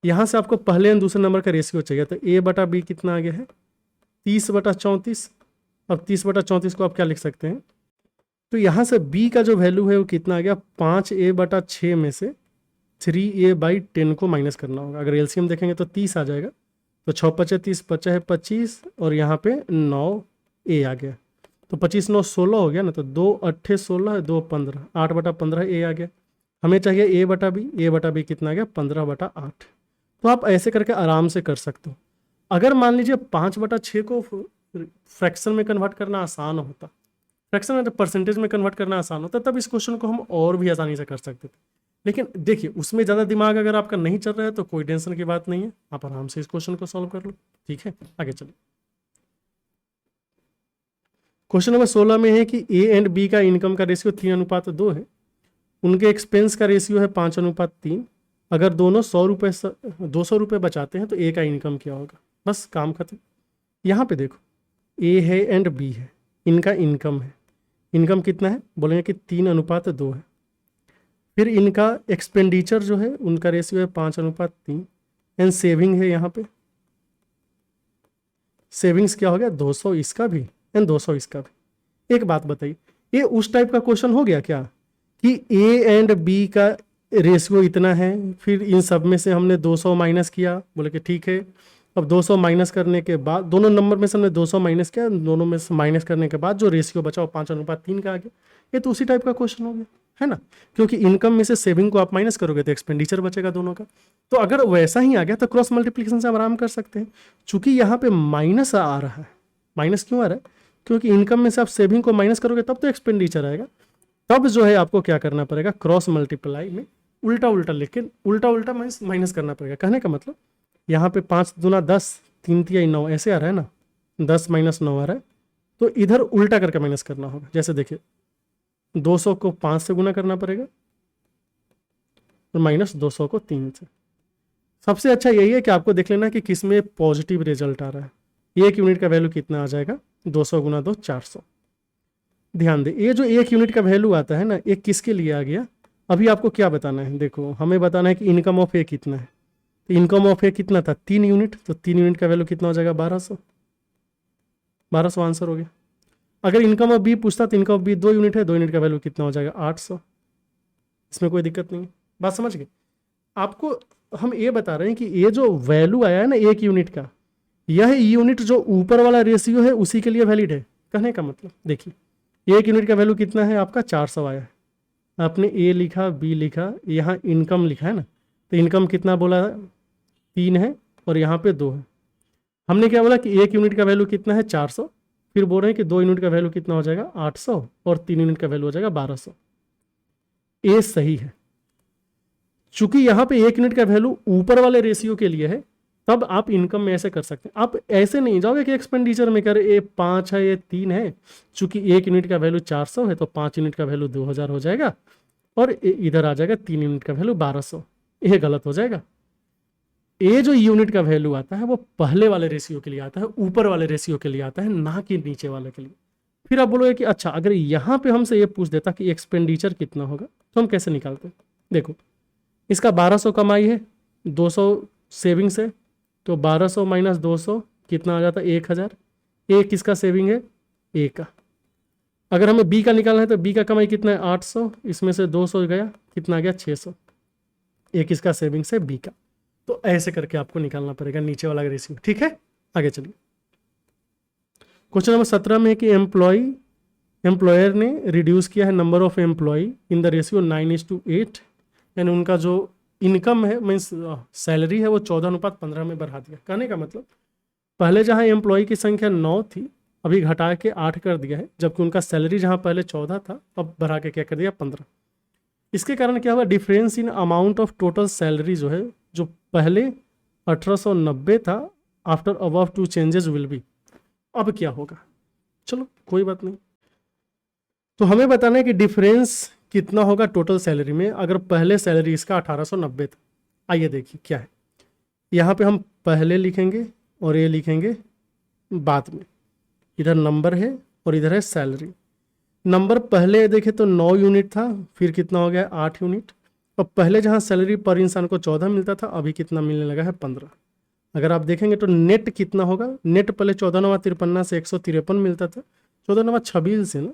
यहाँ से आपको पहले एंड दूसरे नंबर का रेशियो चाहिए, तो a/b कितना आ गया है? 30/34। अब 30/34 को आप क्या लिख सकते हैं? तो यहाँ से b का जो वैल्यू है वो कितना आ गया? 5a/6 में से 3a/10 को माइनस करना होगा। अगर एलसीएम देखेंगे तो 30 आ जाएगा, तो 6×5 30, 5×25, और यहाँ पे 9a आ गया, तो 25 9 16 हो गया ना, तो 2×8 16, 2 15, 8/15 ए आ गया। हमें चाहिए a/b, a/b कितना आ गया? 15/8। तो आप ऐसे करके आराम से कर सकते हो। अगर मान लीजिए 5/6 को फ्रैक्शन में कन्वर्ट करना आसान होता, फ्रैक्शन में परसेंटेज में कन्वर्ट करना आसान होता, तब इस क्वेश्चन को हम और भी आसानी से कर सकते थे। लेकिन देखिए, उसमें ज़्यादा दिमाग अगर आपका नहीं चल रहा है तो कोई टेंशन की बात नहीं है, आप आराम से इस क्वेश्चन को सॉल्व कर लो। ठीक है, आगे चलो। क्वेश्चन नंबर 16 में है कि ए एंड बी का इनकम का रेशियो 3:2 है, उनके एक्सपेंस का रेशियो है 5:3। अगर दोनों 200 रुपये बचाते हैं तो ए का इनकम क्या होगा? बस काम खत्म। यहाँ पे देखो, ए है एंड बी है, इनका इनकम है। इनकम कितना है? बोलेंगे कि 3:2 है। फिर इनका एक्सपेंडिचर जो है उनका रेशियो है 5:3, एंड सेविंग है। यहाँ पे सेविंग्स क्या हो गया? 200 इसका भी एंड 200 इसका भी। एक बात बताइए, ये उस टाइप का क्वेश्चन हो गया क्या कि ए एंड बी का रेशियो इतना है, फिर इन सब में से हमने 200 माइनस किया, बोले कि ठीक है। अब 200 माइनस करने के बाद दोनों नंबर में से हमने 200 माइनस किया, दोनों में से माइनस करने के बाद जो रेशियो बचा वो 5:3 का आ गया। ये तो उसी टाइप का क्वेश्चन हो गया है ना, क्योंकि इनकम में से सेविंग को आप माइनस करोगे तो एक्सपेंडिचर बचेगा दोनों का। तो अगर वैसा ही आ गया तो क्रॉस मल्टीप्लिकेशन से हम आराम कर सकते हैं। चूंकि यहाँ पे माइनस आ रहा है, माइनस क्यों आ रहा है? क्योंकि इनकम में से आप सेविंग को माइनस करोगे तब तो एक्सपेंडिचर आएगा। तब जो है आपको क्या करना पड़ेगा? क्रॉस मल्टीप्लाई में उल्टा उल्टा, लेकिन उल्टा उल्टा माइनस करना पड़ेगा। कहने का मतलब यहाँ पे 5 दूना 10, 3×3 9 ऐसे आ रहा है ना, 10 - 9 आ रहा है, तो इधर उल्टा करके माइनस करना होगा। जैसे देखिए 200 को 5 से गुना करना पड़ेगा और माइनस 200 को 3 से। सबसे अच्छा यही है कि आपको देख लेना कि किस में पॉजिटिव रिजल्ट आ रहा है। 1 यूनिट का वैल्यू कितना आ जाएगा, 200 गुना 2 400। ध्यान दे, ये जो 1 यूनिट का वैल्यू आता है ना, ये किसके लिए आ गया, अभी आपको क्या बताना है, देखो हमें बताना है कि इनकम ऑफ ए कितना है। तो इनकम ऑफ ए कितना था, 3 यूनिट, तो 3 यूनिट का वैल्यू कितना हो जाएगा, 1200। 1200 आंसर हो गया। अगर इनकम ऑफ बी पूछता तो इनकम ऑफ बी 2 यूनिट है, 2 यूनिट का वैल्यू कितना हो जाएगा, 800। इसमें कोई दिक्कत नहीं है, बात समझ गए। आपको हम ये बता रहे हैं कि ये जो वैल्यू आया है ना 1 यूनिट का, यह यूनिट जो ऊपर वाला रेशियो है उसी के लिए वैलिड है। कहने का मतलब देखिए 1 यूनिट का वैल्यू कितना है आपका, 400 आया है। आपने ए लिखा, बी लिखा, यहाँ इनकम लिखा है ना, तो इनकम कितना बोला, 3 है और यहाँ पे 2 है। हमने क्या बोला कि 1 यूनिट का वैल्यू कितना है, 400, फिर बोल रहे हैं कि 2 यूनिट का वैल्यू कितना हो जाएगा, 800, और 3 यूनिट का वैल्यू हो जाएगा 1200। ए सही है। चूंकि यहाँ पे 1 यूनिट का वैल्यू ऊपर वाले रेशियो के लिए है, तब आप इनकम में ऐसे कर सकते हैं। आप ऐसे नहीं जाओगे कि एक्सपेंडिचर में कर ये 5 है, ये 3 है। चूंकि 1 यूनिट का वैल्यू 400 है तो 5 यूनिट का वैल्यू 2000 हो जाएगा, और इधर आ जाएगा 3 यूनिट का वैल्यू 1200। ये गलत हो जाएगा। ये जो यूनिट का वैल्यू आता है वो पहले वाले रेशियो के लिए आता है, ऊपर वाले रेशियो के लिए आता है, ना कि नीचे वाले के लिए। फिर आप बोलोगे कि अच्छा अगर यहाँ पे हमसे ये पूछ देता कि एक्सपेंडिचर कितना होगा, तो हम कैसे निकालते हैं। देखो इसका 1200 कमाई है, 200 सेविंग्स है, तो 1200 माइनस 200 कितना आ जाता है, 1000। ए किसका सेविंग है, ए का। अगर हमें बी का निकालना है तो बी का कमाई कितना है, 800, इसमें से 200 गया, कितना आ गया, 600। ए किसका सेविंग्स है, बी का। तो ऐसे करके आपको निकालना पड़ेगा नीचे वाला रेशियो। ठीक है, आगे चलिए। क्वेश्चन नंबर 17 में है कि एम्प्लॉयर ने रिड्यूस किया है number of employ in the ratio 9:8, यानी उनका जो इनकम है मीन्स सैलरी है वो 14:15 में बढ़ा दिया। कहने का मतलब पहले जहाँ एम्प्लॉय की संख्या 9 थी, अभी घटा के 8 कर दिया है, जबकि उनका सैलरी जहाँ पहले 14 था अब बढ़ा के क्या कर दिया, 15। इसके कारण क्या हुआ, difference in amount of total salary जो है, जो पहले 1890 था, after above 2 changes will be, अब क्या होगा। चलो कोई बात नहीं। तो हमें बताना है कि डिफरेंस कितना होगा टोटल सैलरी में, अगर पहले सैलरी इसका 1890 था। आइए देखिए क्या है। यहाँ पे हम पहले लिखेंगे और ये लिखेंगे बाद में। इधर नंबर है और इधर है सैलरी। नंबर पहले देखे तो 9 यूनिट था, फिर कितना हो गया, 8 यूनिट। और पहले जहाँ सैलरी पर इंसान को 14 मिलता था, अभी कितना मिलने लगा है, 15। अगर आप देखेंगे तो नेट कितना होगा, नेट पहले 14×9 से 153 मिलता था, 14×26 से ना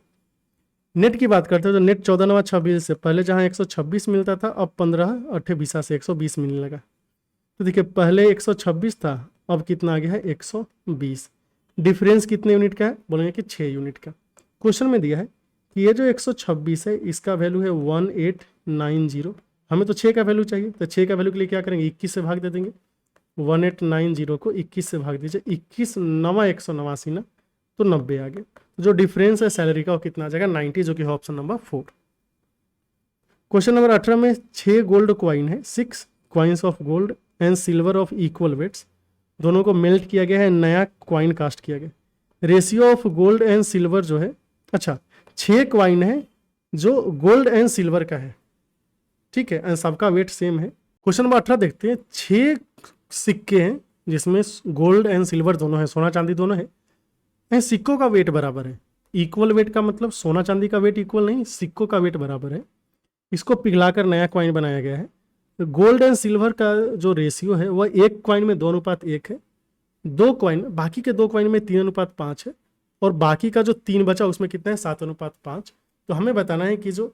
नेट की बात करते हैं, तो नेट 14×26 से पहले जहाँ 126 मिलता था, अब 15×8 से 120 मिलने लगा। तो देखिए पहले 126 था, अब कितना आ गया है, 120। डिफरेंस कितने यूनिट का है, बोलेंगे कि 6 यूनिट का। क्वेश्चन में दिया है कि ये जो 126 है इसका वैल्यू है 1890। हमें तो 6 का वैल्यू चाहिए, तो 6 का वैल्यू के लिए क्या करेंगे, 21 से भाग दे देंगे। 1890 को 21 से भाग दीजिए, 21 9 189 ना, तो 90 आ गया। जो डिफरेंस है सैलरी का वो कितना आ जाएगा, 90, जो कि है ऑप्शन नंबर 4। क्वेश्चन नंबर 18 में 6 गोल्ड क्वाइन है, 6 coins of gold and silver of equal weights, दोनों को मेल्ट किया गया है, नया क्वाइन कास्ट किया गया। Ratio of gold and silver जो है, अच्छा 6 क्वाइन है जो गोल्ड एंड सिल्वर का है, ठीक है, एंड सबका वेट सेम है। क्वेश्चन नंबर 18 देखते हैं। 6 सिक्के हैं जिसमें गोल्ड एंड सिल्वर दोनों है, सोना चांदी दोनों है, एंड सिक्कों का वेट बराबर है। इक्वल वेट का मतलब सोना चांदी का वेट इक्वल नहीं, सिक्कों का वेट बराबर है। इसको पिघलाकर नया क्वाइन बनाया गया है। गोल्ड एंड सिल्वर का जो रेशियो है वह 1 क्वाइन में 2:1 है, 2 क्वाइन, बाकी के 2 क्वाइन में 3:5 है, और बाकी का जो 3 बचा उसमें कितना है, 7:5। तो हमें बताना है कि जो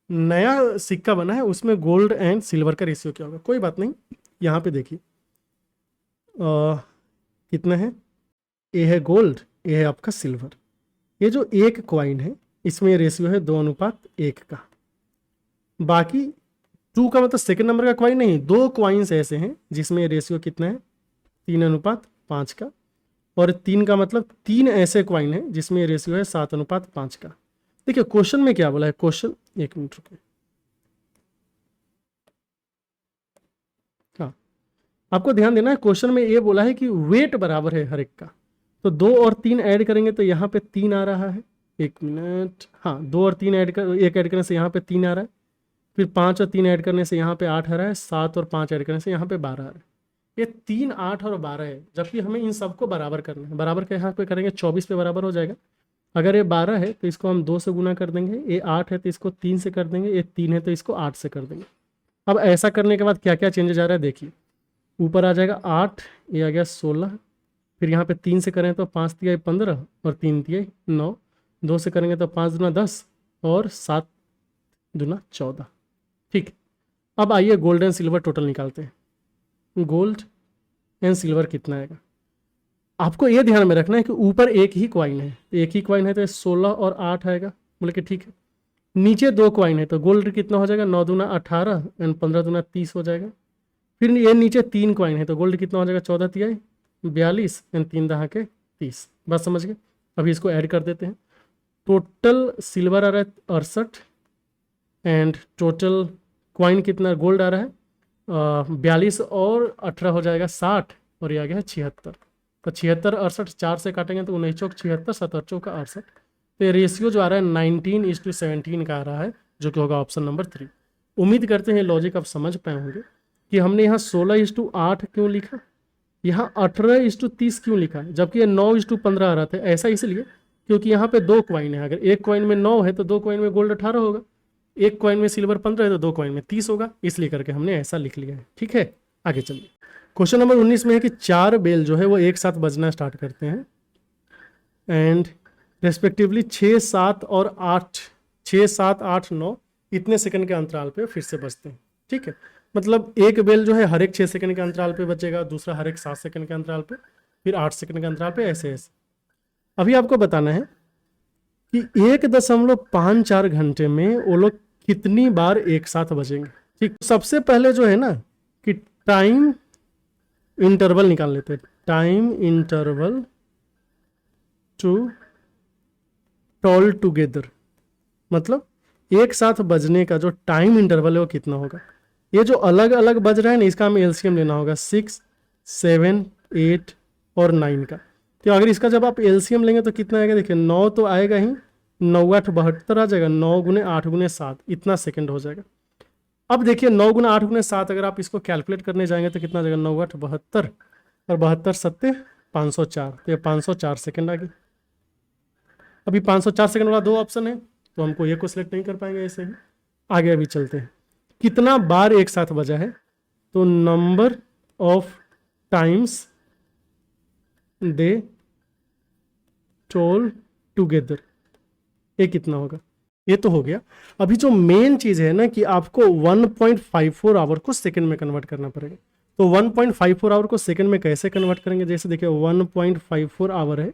नया सिक्का बना है उसमें गोल्ड एंड सिल्वर का रेशियो क्या होगा। कोई बात नहीं, यहाँ पे देखिए कितना है, ये है गोल्ड, ये है आपका सिल्वर। ये जो 1 क्वाइन है इसमें रेशियो है 2:1 का। बाकी 2 का मतलब सेकंड नंबर का क्वाइन नहीं, 2 क्वाइंस ऐसे हैं जिसमें रेशियो कितना है, 3:5 का, और 3 का मतलब 3 ऐसे क्वाइन है जिसमें रेशियो है 7:5 का। देखिए क्वेश्चन में क्या बोला है, क्वेश्चन, 1 मिनट रुकिए, हाँ आपको ध्यान देना है। क्वेश्चन में ये बोला है कि वेट बराबर है हर एक का, तो 2 और 3 ऐड करेंगे तो यहाँ पे 3 आ रहा है, एक मिनट, हाँ 2 और 3 ऐड कर, 1 ऐड करने से यहाँ पे 3 आ रहा है, फिर 5 और 3 ऐड करने से यहाँ पे 8 आ रहा है, 7 और 5 ऐड करने से यहाँ पे 12 आ रहा है। ये 3, 8 और 12 है, जबकि हमें इन सबको बराबर करना है। बराबर के यहाँ पे करेंगे 24 पे बराबर हो जाएगा। अगर ये 12 है तो इसको हम 2 से गुना कर देंगे, ये 8 है तो इसको 3 से कर देंगे, ये 3 है तो इसको 8 से कर देंगे। अब ऐसा करने के बाद क्या क्या चेंजेस आ रहा है देखिए, ऊपर आ जाएगा 8, ये आ गया 16, फिर यहाँ पे 3 से करें तो 5 तिया 15 और 3 तिया 9, 2 से करेंगे तो 5 दूना 10 और 7 दूना 14। ठीक, अब आइए गोल्ड एंड सिल्वर टोटल निकालते हैं। गोल्ड एंड सिल्वर कितना आएगा, आपको ये ध्यान में रखना है कि ऊपर एक ही क्वाइन है, एक ही क्वाइन है तो 16 और 8 आएगा, बोले कि ठीक है। नीचे 2 क्वाइन है तो गोल्ड कितना हो जाएगा, 9 दूना 18 एंड 15 दूना 30 हो जाएगा। फिर ये नीचे 3 क्वाइन है तो गोल्ड कितना हो जाएगा, 14 तिया 42 एंड 3 दहा के 30। बात समझ गए। अभी इसको ऐड कर देते हैं। टोटल सिल्वर आ रहा है 68 एंड टोटल क्वाइन कितना, गोल्ड आ रहा है 42 और 18 हो जाएगा 60 और ये आ गया है 76। तो 76 68 4 से काटेंगे तो 19 चौक 76, 7 चौक 68। तो ये रेशियो जो आ रहा है 19:17 का आ रहा है, जो कि होगा ऑप्शन नंबर 3। उम्मीद करते हैं लॉजिक आप समझ पाए होंगे कि हमने यहाँ 16:8 क्यों लिखा, यहाँ 18:30 क्यों लिखा, जबकि ये 9:15 आ रहा था। ऐसा इसलिए क्योंकि यहाँ पे 2 क्वाइन है, अगर एक क्वाइन में 9 है तो 2 क्वाइन में गोल्ड 18 होगा, एक क्वाइन में सिल्वर 15 है तो 2 क्वाइन में 30 होगा, इसलिए करके हमने ऐसा लिख लिया है। ठीक है, आगे चलिए। क्वेश्चन नंबर 19 में है कि 4 बेल जो है वो एक साथ बजना स्टार्ट करते हैं एंड रेस्पेक्टिवली 6, 7 और 8, 6, 7, 8, 9 इतने सेकंड के अंतराल पे फिर से बजते हैं। ठीक है, मतलब एक बेल जो है हर एक 6 सेकंड के अंतराल पे बचेगा, दूसरा हर एक 7 सेकंड के अंतराल पे, फिर 8 सेकंड के अंतराल पे, ऐसे ऐसे। अभी आपको बताना है कि 1.54 घंटे में वो लोग कितनी बार एक साथ बजेंगे। ठीक, सबसे पहले जो है ना कि टाइम इंटरवल निकाल लेते हैं, time interval to tall together, मतलब एक साथ बजने का जो टाइम इंटरवल है वो कितना होगा। ये जो अलग अलग बज रहा है ना, इसका हमें एलसीएम लेना होगा 6, 7, 8 और 9 का। तो अगर इसका जब आप एलसीएम लेंगे तो कितना आएगा, देखिए 9 तो आएगा ही, 9 8 72 आ जाएगा, 9 गुने 8 गुने 7 इतना सेकंड हो जाएगा। अब देखिए 9 गुना 8 गुने 7 अगर आप इसको कैलकुलेट करने जाएंगे तो कितना आ जाएगा, 9 8 72 और 72 7 504, तो ये 504 सेकंड आ गई। अभी 504 सेकंड वाला 2 ऑप्शन है तो हमको ये को सिलेक्ट नहीं कर पाएंगे, ऐसे ही आगे अभी चलते हैं। कितना बार एक साथ बजा है, तो number of times they toll together, ये कितना होगा, ये तो हो गया। अभी जो मेन चीज है ना कि आपको 1.54 आवर को सेकंड में कन्वर्ट करना पड़ेगा। तो 1.54 आवर को सेकंड में कैसे कन्वर्ट करेंगे, जैसे देखिए 1.54 आवर है,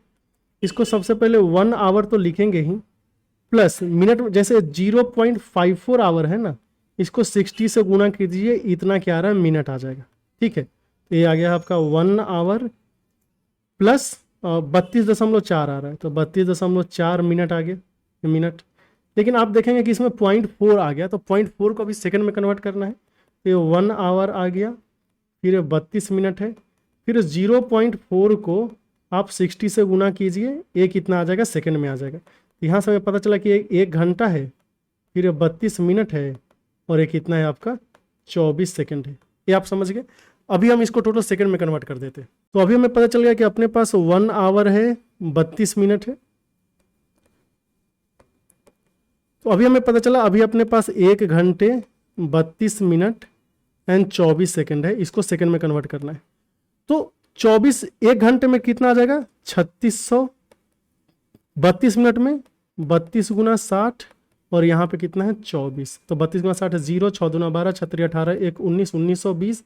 इसको सबसे पहले 1 आवर तो लिखेंगे ही, प्लस मिनट, जैसे 0.54 आवर है ना, इसको 60 से गुना कीजिए, इतना क्या आ रहा है, मिनट आ जाएगा। ठीक है, तो ये आ गया आपका 1 आवर प्लस 32.4 आ रहा है, तो 32.4 मिनट आ गया, मिनट। लेकिन आप देखेंगे कि इसमें 0.4 आ गया, तो 0.4 को अभी सेकंड में कन्वर्ट करना है, तो ये 1 आवर आ गया, फिर 32 मिनट है, फिर 0.4 को आप 60 से गुना कीजिए, ये कितना आ जाएगा, सेकंड में आ जाएगा। यहाँ से हमें पता चला कि एक घंटा है, फिर 32 मिनट है और ये कितना है आपका 24 सेकंड है। ये आप समझ गए। अभी हम इसको टोटल सेकंड में कन्वर्ट कर देते हैं, तो अभी हमें पता चल गया कि अपने पास 1 आवर है, 32 मिनट है। तो अभी हमें पता चला अभी अपने पास 1 घंटे 32 मिनट एंड 24 सेकंड है, इसको सेकंड में कन्वर्ट करना है। तो 24 1 घंटे में कितना आ जाएगा, 3600, 32 मिनट में 32 गुना 60 और यहाँ पे कितना है 24, तो 32 गुना 60 है 0, 6 दूना 12, 6 3 18, 1 19, 1920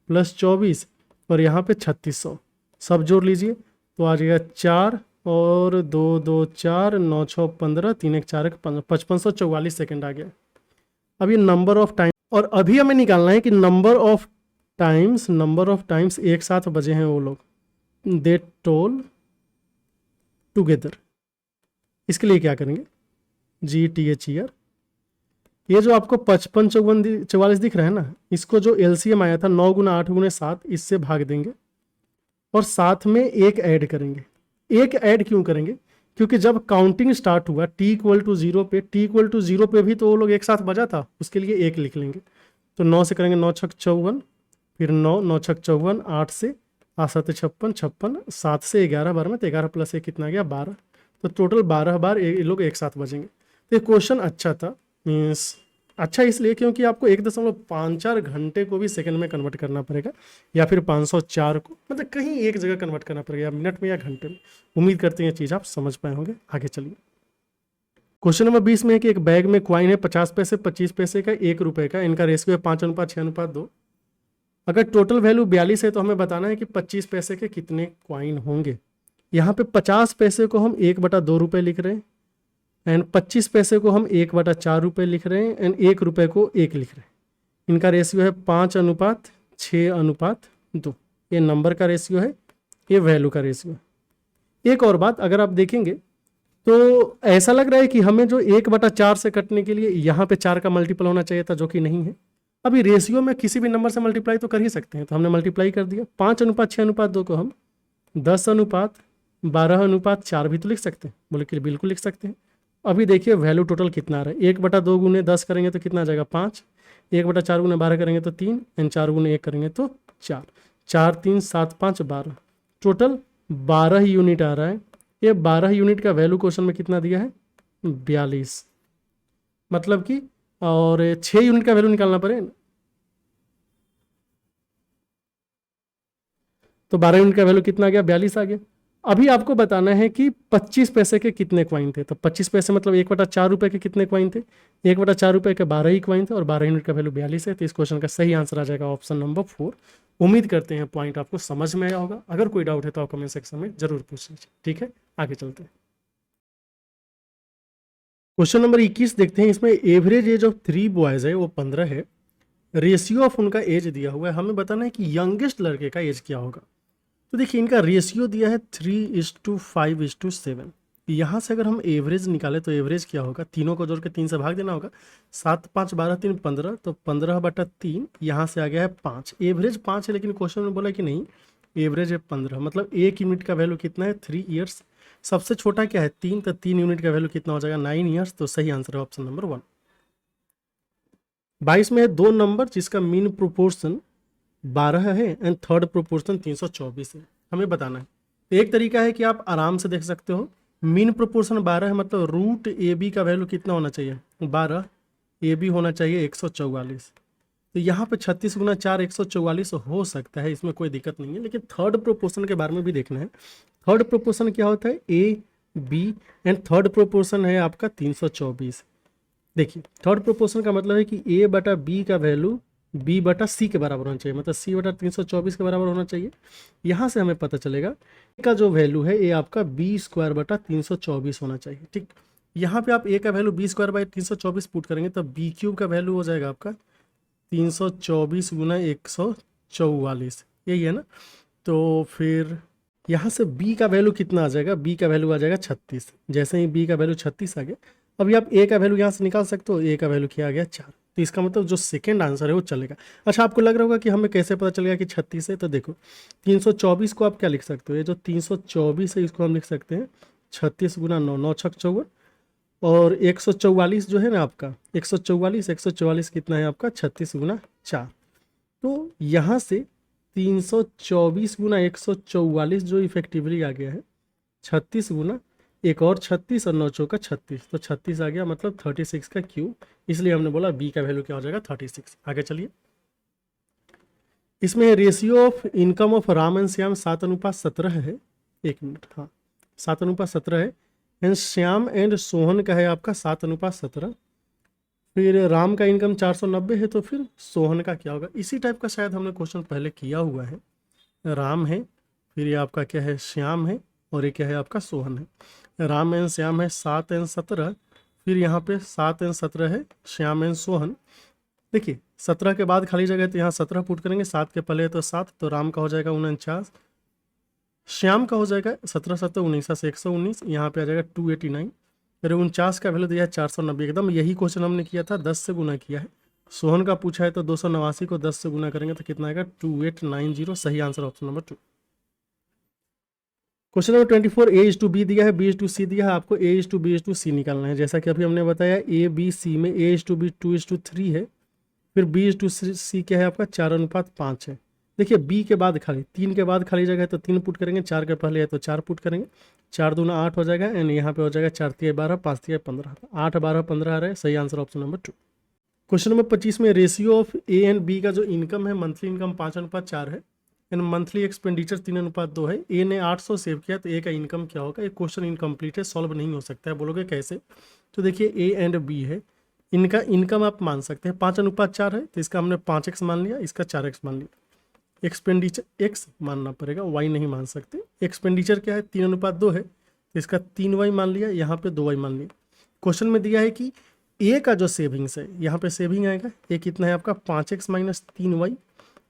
प्लस 24 और यहाँ पे 3600, सब जोड़ लीजिए तो आ जाएगा 4 और 2 2 4, 9 6 15, 3 1 4 5544 सेकंड आ गया। अब ये नंबर ऑफ टाइम, और अभी हमें निकालना है कि नंबर ऑफ टाइम्स एक साथ बजे हैं वो लोग, दे टोल टुगेदर। इसके लिए क्या करेंगे, GTHER, ये जो आपको 55 54 44 दिख रहा है ना, इसको जो LCM आया था 9 गुना 8 गुने 7, इससे भाग देंगे और साथ में एक ऐड करेंगे। एक ऐड क्यों करेंगे, क्योंकि जब काउंटिंग स्टार्ट हुआ t=0 पे, t=0 पे भी तो वो लोग एक साथ बजा था, उसके लिए 1 लिख लेंगे। तो 9 से करेंगे 9 छक 54, फिर 9 9 छक 54, 8 से 8 7 56 56, 7 से 11 12 में, तो 11 प्लस 1 कितना गया 12। तो टोटल 12 बार ये लोग एक साथ बजेंगे। तो ये क्वेश्चन अच्छा था, मीन्स अच्छा इसलिए क्योंकि आपको 1.54 घंटे को भी सेकंड में कन्वर्ट करना पड़ेगा, या फिर 504 को, मतलब कहीं एक जगह कन्वर्ट करना पड़ेगा, या मिनट में या घंटे में। उम्मीद करते हैं ये चीज़ आप समझ पाए होंगे। आगे चलिए। क्वेश्चन नंबर 20 में है कि एक बैग में क्वाइन है 50 पैसे, 25 पैसे का, 1 रुपये का, इनका रेशियो है 5:6:2। अगर टोटल वैल्यू 42 है तो हमें बताना है कि 25 पैसे के कितने क्वाइन होंगे। यहाँ पे 50 पैसे को हम 1/2 रुपये लिख रहे हैं, एंड 25 पैसे को हम 1/4 रुपये लिख रहे हैं, एंड 1 रुपये को 1 लिख रहे हैं। इनका रेशियो है 5:6:2। ये नंबर का रेशियो है, ये वैल्यू का रेशियो है। एक और बात, अगर आप देखेंगे तो ऐसा लग रहा है कि हमें जो 1/4 से कटने के लिए यहाँ पे 4 का मल्टीपल होना चाहिए था, जो कि नहीं है। अभी रेशियो में किसी भी नंबर से मल्टीप्लाई तो कर ही सकते हैं, तो हमने मल्टीप्लाई कर दिया। 5:6:2 को हम 10:12:4 भी तो लिख सकते हैं, बोले कि बिल्कुल लिख सकते हैं। अभी देखिए वैल्यू टोटल कितना आ रहा है, 1/2 गुने 10 करेंगे तो कितना आ जाएगा 5, 1/4 गुने 12 करेंगे तो 3, एंड 4 गुने 1 करेंगे तो 4, 4 3 7 5 12, टोटल 12 यूनिट आ रहा है। ये 12 यूनिट का वैल्यू क्वेश्चन में कितना दिया है 42, मतलब कि, और 6 यूनिट का वैल्यू निकालना पड़े, तो 12 यूनिट का वैल्यू कितना आ गया 42 आ गया। अभी आपको बताना है कि 25 पैसे के कितने क्वाइन थे। तो 25 पैसे मतलब 1/4 रुपये के कितने क्वाइन थे, 1/4 रुपये के 12 ही क्वाइन थे, और 12 यूनिट का वैल्यू 42 है। तो इस क्वेश्चन का सही आंसर आ जाएगा ऑप्शन नंबर 4। उम्मीद करते हैं पॉइंट आपको समझ में आया होगा। अगर कोई डाउट है तो आप कमेंट सेक्शन में जरूर पूछ लीजिए। ठीक है, आगे चलते हैं। क्वेश्चन नंबर 21 देखते हैं। इसमें एवरेज एज ऑफ 3 बॉयज है वो 15 है। रेशियो ऑफ उनका एज दिया हुआ है, हमें बताना है कि यंगेस्ट लड़के का एज क्या होगा। तो देखिए इनका रेशियो दिया है 3:5:7। यहाँ से अगर हम एवरेज निकालें तो एवरेज क्या होगा, तीनों को जोड़ के 3 से भाग देना होगा। 7 5 12 3 15, तो 15/3, यहाँ से आ गया है 5। एवरेज 5 है, लेकिन क्वेश्चन में बोला कि नहीं एवरेज है 15, मतलब 1 यूनिट का वैल्यू कितना है 3 ईयर्स। सबसे छोटा क्या है 3, तो 3 यूनिट का वैल्यू कितना हो जाएगा 9 ईयर्स। तो सही आंसर है ऑप्शन नंबर 1। 22 में है 2 नंबर जिसका मीन प्रोपोर्शन 12 है एंड थर्ड प्रोपोर्शन 324 है, हमें बताना है। तो एक तरीका है कि आप आराम से देख सकते हो, मीन प्रोपोर्शन 12 है, मतलब रूट ए बी का वैल्यू कितना होना चाहिए 12, ए बी होना चाहिए 144। तो यहाँ पे 36 गुना 4 144 हो सकता है, इसमें कोई दिक्कत नहीं है। लेकिन थर्ड प्रोपोर्शन के बारे में भी देखना है। थर्ड प्रोपोर्शन क्या होता है A B, and third proportion है आपका 324। देखिए थर्ड प्रोपोर्शन का मतलब है कि a/b का वैल्यू b/c के बराबर होना चाहिए, मतलब c/324 के बराबर होना चाहिए। यहाँ से हमें पता चलेगा का जो वैल्यू है ये आपका b²/324 होना चाहिए। ठीक, यहाँ पे आप a का वैल्यू b²/324 पुट करेंगे तो b³ का वैल्यू हो जाएगा आपका 324 गुना 144, यही है ना। तो फिर यहाँ से b का वैल्यू कितना आ जाएगा, b का वैल्यू आ जाएगा 36। जैसे ही b का वैल्यू 36 आ गया, अभी आप a का वैल्यू यहाँ से निकाल सकते हो, a का वैल्यू क्या आ गया 4। तो इसका मतलब जो सेकंड आंसर है वो चलेगा। अच्छा, आपको लग रहा होगा कि हमें कैसे पता चलेगा कि 36 है, तो देखो 324 को आप क्या लिख सकते हो, ये जो 324 है इसको हम लिख सकते हैं 36 गुना 9, 9 छक 54, और 144 जो है ना आपका 144 कितना है आपका 36 गुना 4। तो यहाँ से 324 गुना 144 जो इफेक्टिवली आ गया है 36 गुना एक और 36 और 9 चौका 36, तो 36 आ गया, मतलब 36 का क्यूब। इसलिए हमने बोला b का वैल्यू क्या हो जाएगा 36। आगे चलिए। इसमें ratio of income of Ram and Shyam 7:17 है। 1 मिनट, हाँ 7:17 है। एंड श्याम एंड सोहन का है आपका 7:17। फिर राम का इनकम 490 है, तो फिर सोहन का क्या होगा। इसी टाइप का शायद हमने क्वेश्चन पहले किया हुआ है। राम है, फिर ये आपका क्या है श्याम है, और ये क्या है आपका सोहन है। राम एंड श्याम है 7 एंड 17, फिर यहाँ पे 7 एंड 17 है श्याम एंड सोहन। देखिए 17 के बाद खाली जगह है तो यहाँ 17 पुट करेंगे, 7 के पहले है तो 7, तो राम का हो जाएगा 49, श्याम का हो जाएगा 17 7 19 से 119, यहाँ पे आ जाएगा 289। फिर 49 का वैल्यू दिया है 490, एकदम यही क्वेश्चन हमने किया था, 10 से गुना किया है। सोहन का पूछा है तो 289 को 10 से गुना करेंगे तो कितना आएगा 2890। सही answer option number 2। Question number 24, A is to B दिया है, बी इज टू सी दिया है, आपको A is to B is to C निकालना है। जैसा कि अभी हमने बताया ए बी सी में ए इज टू बी 2:3 है, फिर बी इज टू सी क्या है आपका 4:5 है। देखिए बी के बाद खाली 3 के बाद खाली जगह है तो 3 पुट करेंगे, 4 के पहले है तो 4 पुट करेंगे, 4 दूना 8 हो जाएगा एंड यहाँ पे हो जाएगा 4 तिया 12, 5 तिया 15, 8 12 15 आ रहा है। सही answer option number 2। Question number 25 में ratio of A and B का जो इनकम है, मंथली इनकम 5:4 है एंड मंथली एक्सपेंडिचर 3:2 है। ए ने 800 सेव किया तो ए का इनकम क्या होगा? ये क्वेश्चन इनकम्प्लीट है, सॉल्व नहीं हो सकता है। बोलोगे कैसे? तो देखिए ए एंड बी है, इनका इनकम आप मान सकते हैं 5:4 है तो इसका हमने 5x मान लिया, इसका 4x मान लिया। एक्सपेंडिचर x मानना पड़ेगा, y नहीं मान सकते। एक्सपेंडिचर क्या है? 3:2 है तो इसका 3y मान लिया, यहाँ पे 2y मान लिया। क्वेश्चन में दिया है कि ए का जो सेविंग्स है, यहाँ पे सेविंग आएगा, ए कितना है आपका 5x माइनस 3y।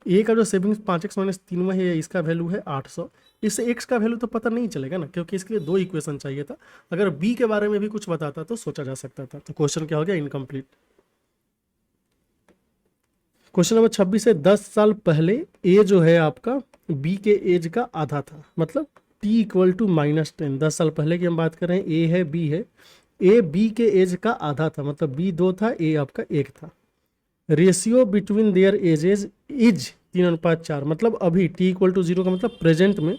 ए का जो सेविंग्स 5x माइनस 3y है, इसका वैल्यू है 800। इससे x का वैल्यू तो पता नहीं चलेगा ना, क्योंकि इसके लिए 2 इक्वेशन चाहिए था। अगर b के बारे में भी कुछ बताता तो सोचा जा सकता था। तो क्वेश्चन क्या हो गया? इनकम्प्लीट। क्वेश्चन नंबर 26 है, 10 साल पहले ए जो है आपका बी के एज का आधा था, मतलब t इक्वल टू -10। 10 साल पहले की हम बात कर रहे हैं, ए है बी है, ए बी के एज का आधा था, मतलब बी 2 था, ए आपका 1 था। Ratio between their edges is 3:4, मतलब अभी t इक्वल टू 0 का मतलब प्रेजेंट में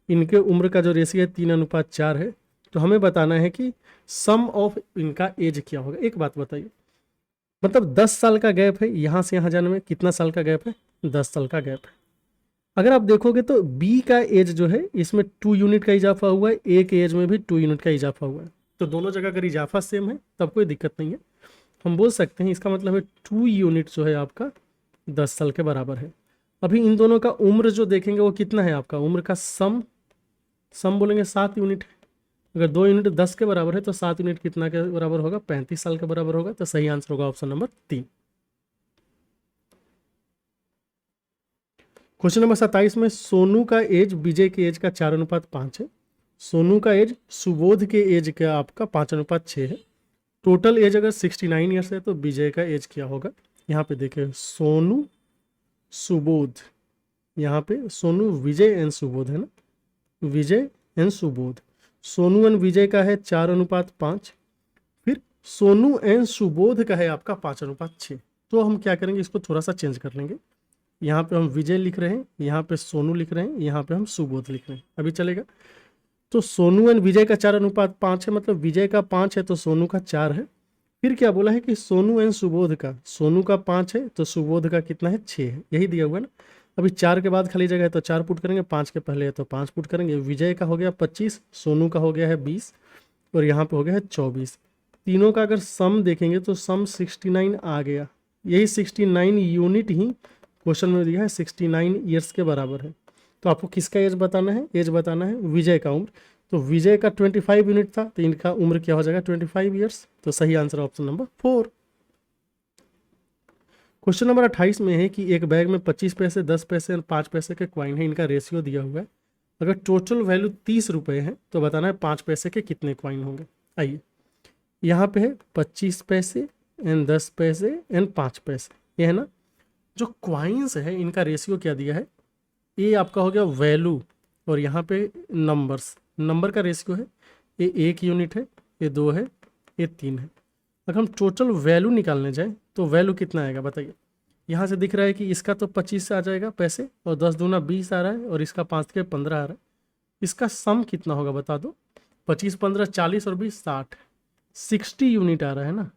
इनके उम्र का जो रेशियो है 3:4 है। तो हमें बताना है कि सम ऑफ इनका एज क्या होगा। एक बात बताइए, मतलब 10 साल का गैप है, यहाँ से यहाँ जाने में कितना साल का गैप है? 10 साल का गैप है। अगर आप देखोगे तो बी का एज जो है इसमें 2 यूनिट का इजाफा हुआ है, ए के एज में भी 2 यूनिट का इजाफा हुआ है। तो दोनों जगह अगर इजाफा सेम है तब कोई दिक्कत नहीं है, हम बोल सकते हैं इसका मतलब है 2 यूनिट जो है आपका 10 साल के बराबर है। अभी इन दोनों का उम्र जो देखेंगे वो कितना है आपका? उम्र का सम बोलेंगे 7 यूनिट है। अगर 2 यूनिट 10 के बराबर है तो 7 यूनिट कितना के बराबर होगा? 35 साल के बराबर होगा। तो सही आंसर होगा ऑप्शन नंबर 3। क्वेश्चन नंबर 27 में सोनू का एज विजय के एज का 4:5 है। सोनू का एज सुबोध के एज का आपका 5:6 है। टोटल एज अगर 69 ईयर्स है तो विजय का एज क्या होगा? यहाँ पे देखें, सोनू सुबोध, यहाँ पे सोनू विजय एंड सुबोध है ना, विजय एंड सुबोध। सोनू एंड विजय का है 4:5, फिर सोनू एंड सुबोध का है आपका 5:6। तो हम क्या करेंगे, इसको थोड़ा सा चेंज कर लेंगे। यहाँ पे हम विजय लिख रहे हैं, यहाँ पे सोनू लिख रहे हैं, यहाँ पे हम सुबोध लिख रहे हैं, अभी चलेगा। तो सोनू एंड विजय का 4:5 है, मतलब विजय का 5 है तो सोनू का 4 है। फिर क्या बोला है कि सोनू एंड सुबोध का, सोनू का 5 है तो सुबोध का कितना है? 6 है, यही दिया हुआ है ना। अभी 4 के बाद खाली जगह है तो 4 पुट करेंगे, 5 के पहले है तो 5 पुट करेंगे। विजय का हो गया 25, सोनू का हो गया है 20 और यहाँ पे हो गया है 24। तीनों का अगर सम देखेंगे तो सम 69 आ गया। यही 69 यूनिट ही क्वेश्चन में दिया है 69 ईयर्स के बराबर है। तो आपको किसका एज बताना है? एज बताना है विजय का उम्र। तो विजय का 25 यूनिट था तो इनका उम्र क्या हो जाएगा? 25 ईयर्स। तो सही answer option number 4। Question number 28 में है कि एक बैग में 25 पैसे, 10 पैसे और 5 पैसे के क्वाइन है, इनका रेशियो दिया हुआ है। अगर टोटल वैल्यू 30 रुपये है तो बताना है 5 पैसे के कितने क्वाइन होंगे। आइए, यहाँ पे है 25 पैसे एंड 10 पैसे एंड 5 पैसे, ये है ना। जो क्वाइंस है इनका रेशियो क्या दिया है? ये आपका हो गया वैल्यू और यहाँ पे नंबर्स, नंबर का रेशियो है। ये 1 यूनिट है, ये 2 है, ये 3 है। अगर हम टोटल वैल्यू निकालने जाएं तो वैल्यू कितना आएगा बताइए? यहाँ से दिख रहा है कि इसका तो 25 आ जाएगा पैसे और 10 दूना 20 आ रहा है और इसका 5 के 15 आ रहा है। इसका सम कितना होगा बता दो? 25 15 40 और 20 60, 60 यूनिट आ रहा है ना।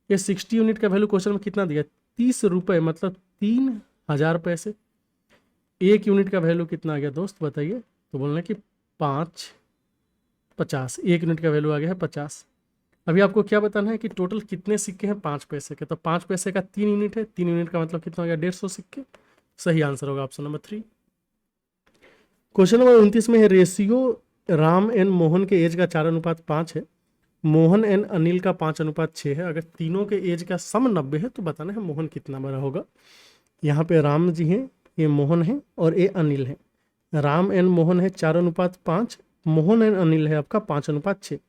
ये 60 यूनिट का वैल्यू क्वेश्चन में कितना दिया? 30 रुपये, मतलब 3000 पैसे। 1 यूनिट का वैल्यू कितना आ गया दोस्त बताइए? तो बोलना कि 5/50, 1 यूनिट का वैल्यू आ गया है 50। अभी आपको क्या बताना है कि टोटल कितने सिक्के हैं 5 पैसे के? तो 5 पैसे का 3 यूनिट है, 3 यूनिट का मतलब कितना हो गया? 150 सिक्के। सही आंसर होगा ऑप्शन नंबर 3। क्वेश्चन नंबर 29 में है रेशियो राम एंड मोहन के एज का 4:5 है, मोहन एंड अनिल का 5:6 है। अगर तीनों के एज का सम 90 है तो बताना है मोहन कितना बड़ा होगा। यहाँ पे राम जी हैं, ये मोहन है और ये अनिल है। राम एंड मोहन है 4:5, मोहन एंड अनिल है आपका 5:6।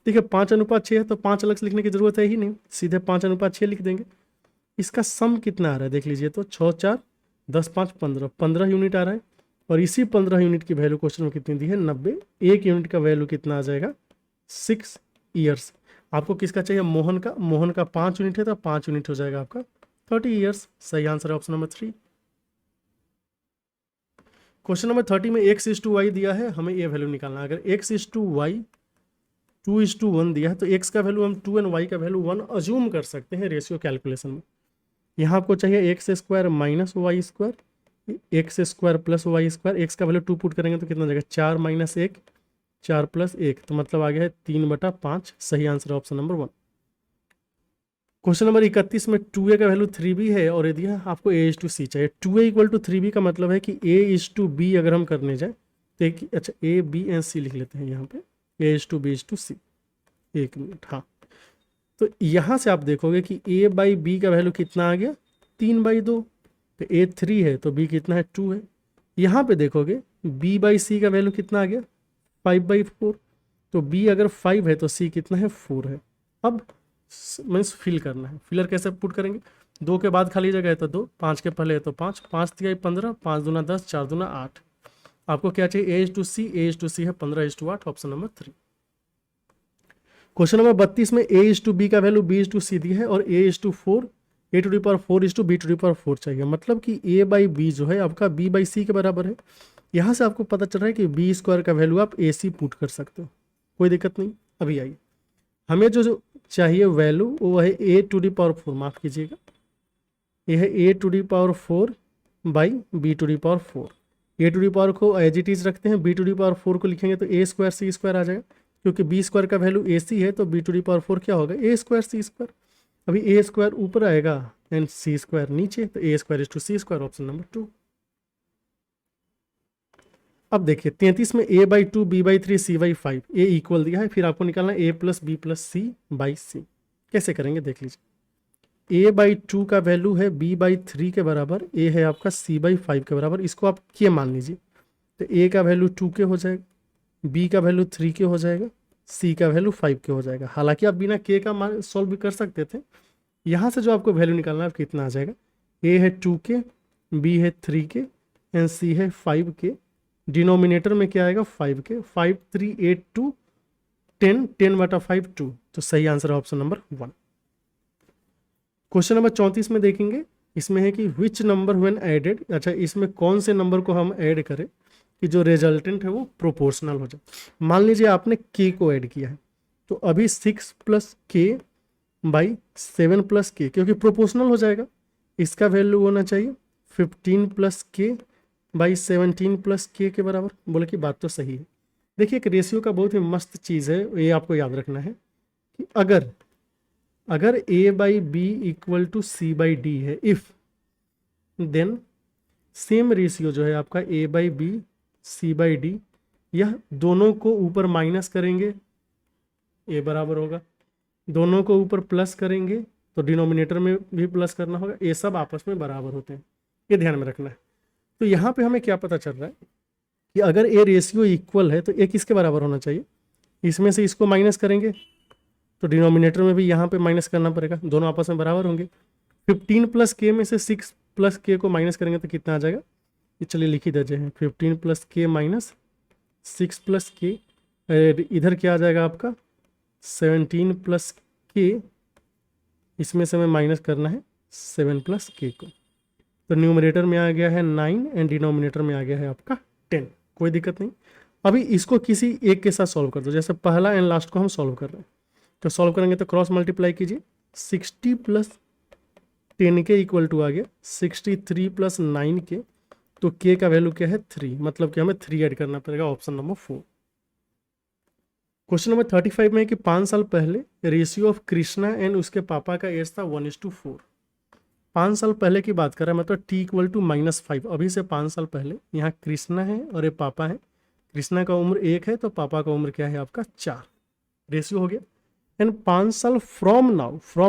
देखिए 5:6 है तो 5 अलग से लिखने की जरूरत है ही नहीं, सीधे 5:6 लिख देंगे। इसका सम कितना आ रहा है देख लीजिए तो 6 4 10 5 15, 15 यूनिट आ रहा है। और इसी 15 यूनिट की वैल्यू क्वेश्चन में कितनी दी है 90। 1 यूनिट का वैल्यू कितना आ जाएगा 6 ईयर्स। आपको किसका चाहिए मोहन का, मोहन का 5 यूनिट है तो 5 यूनिट हो जाएगा आपका 30 ईयर्स। सही आंसर है ऑप्शन नंबर 3। क्वेश्चन नंबर 30 में x/y दिया है, हमें ये वैल्यू निकालना है। अगर x/y 2:1 दिया है तो x का वैल्यू हम 2 एंड y का वैल्यू 1 अज्यूम कर सकते हैं रेशियो कैलकुलेशन में। यहाँ आपको चाहिए x² minus y square, x² plus y square. x का वैल्यू 2 पुट करेंगे तो कितना हो जाएगा 4 माइनस 1, 4 प्लस 1, तो मतलब आ गया है 3/5। सही आंसर है ऑप्शन नंबर 1। क्वेश्चन नंबर 31 में 2a का वैल्यू 3b है और यदि आपको a/c चाहिए। 2a इक्वल टू 3b का मतलब है कि a/b अगर हम करने जाए तो अच्छा a b एंड c लिख लेते हैं यहाँ पे, a/b/c। एक मिनट, हाँ, तो यहाँ से आप देखोगे कि a/b का वैल्यू कितना आ गया 3/2, तो a 3 है तो b कितना है 2 है। यहाँ पे देखोगे b/c का वैल्यू कितना आ गया 5/4, तो b अगर 5 है तो c कितना है 4 है। अब मीन्स फिल करना है। फिलर कैसे पुट करेंगे, 2 के बाद खाली जगह है तो 2, 5 के पहले है तो 5, 5 3 15, 5 दूना 10, 4 दूना 8। आपको क्या चाहिए a/c है 15:8, ऑप्शन नंबर 3। क्वेश्चन नंबर 32 में a/b का वैल्यू b/c दी है और a/4 a⁴ चाहिए, मतलब कि a/b जो है आपका b/c के बराबर है। यहाँ से आपको पता चल रहा है कि b² का वैल्यू आप ac पुट कर सकते हो, कोई दिक्कत नहीं। अभी आइए, हमें जो चाहिए वैल्यू वो है a⁴, माफ कीजिएगा, यह है a⁴ बाई b⁴। a⁴ को एज इट इज रखते हैं, b⁴ को लिखेंगे तो a² c² आ जाएगा, क्योंकि b² का वैल्यू ac है तो b⁴ क्या होगा a² c²। अभी a² ऊपर आएगा एंड c² नीचे, तो a²c², ऑप्शन नंबर 2। अब देखिए 33 में a/2 b/3 c/5 a equal दिया है, फिर आपको निकालना a + b + c/c। कैसे करेंगे देख लीजिए। a/2 का वैल्यू है b/3 के बराबर, a है आपका c/5 के बराबर, इसको आप k मान लीजिए, तो a का वैल्यू 2k हो जाएगा, b का वैल्यू 3k हो जाएगा, c का वैल्यू 5k हो जाएगा। हालांकि आप बिना k का मान सॉल्व भी कर सकते थे। यहाँ से जो आपको वैल्यू निकालना है कितना आ जाएगा, a है 2k, b है 3k एंड c है 5k। डिनोमिनेटर में क्या आएगा 5k, 5 3 8 2 10, 10/5 2, तो सही आंसर है ऑप्शन नंबर 1। क्वेश्चन नंबर 34 में देखेंगे, इसमें है कि विच नंबर व्हेन एडेड, अच्छा इसमें कौन से नंबर को हम ऐड करें कि जो रिजल्टेंट है वो प्रोपोर्शनल हो जाए। मान लीजिए आपने k को ऐड किया है, तो अभी 6 + k/7 + k, क्योंकि प्रोपोर्शनल हो जाएगा, इसका वैल्यू होना चाहिए 15 + k/17 + k के बराबर। बोले कि बात तो सही है। देखिए एक रेशियो का बहुत ही मस्त चीज़ है, ये आपको याद रखना है कि अगर a/b = c/d है, इफ देन सेम रेशियो जो है आपका a/b c/d, यह दोनों को ऊपर माइनस करेंगे a बराबर होगा, दोनों को ऊपर प्लस करेंगे तो डिनोमिनेटर में भी प्लस करना होगा, ये सब आपस में बराबर होते हैं, ये ध्यान में रखना है। तो यहाँ पे हमें क्या पता चल रहा है कि अगर ए रेशियो इक्वल है तो ए किसके बराबर होना चाहिए, इसमें से इसको माइनस करेंगे तो डिनोमिनेटर में भी यहाँ पे माइनस करना पड़ेगा, दोनों आपस में बराबर होंगे। 15 + k में से 6 + k को माइनस करेंगे तो कितना आ जाएगा, ये चलिए लिख ही दीजिए हैं, 15 + k माइनस 6 + k, इधर क्या आ जाएगा आपका 17 + k, इसमें से हमें माइनस करना है 7 + k को, तो न्यूमरेटर में आ गया है 9 एंड डिनोमिनेटर में आ गया है आपका 10, कोई दिक्कत नहीं। अभी इसको किसी एक के साथ सॉल्व कर दो, जैसे पहला एंड लास्ट को हम सॉल्व कर रहे हैं, तो सॉल्व करेंगे तो क्रॉस मल्टीप्लाई कीजिए, 60 + 10k = आ गया 63 + 9k, तो k का वैल्यू क्या है 3, मतलब कि हमें 3 ऐड करना पड़ेगा, ऑप्शन नंबर 4। क्वेश्चन नंबर 35 में है कि 5 साल पहले रेशियो ऑफ कृष्णा एंड उसके पापा का एज था 1:4। 5 साल पहले की बात कर रहा है, मतलब t = -5, अभी से 5 साल पहले। यहाँ कृष्णा है और ये पापा है, कृष्णा का उम्र 1 है तो पापा का उम्र क्या है आपका 4, रेशियो हो गया। एंड 5 साल फ्रॉम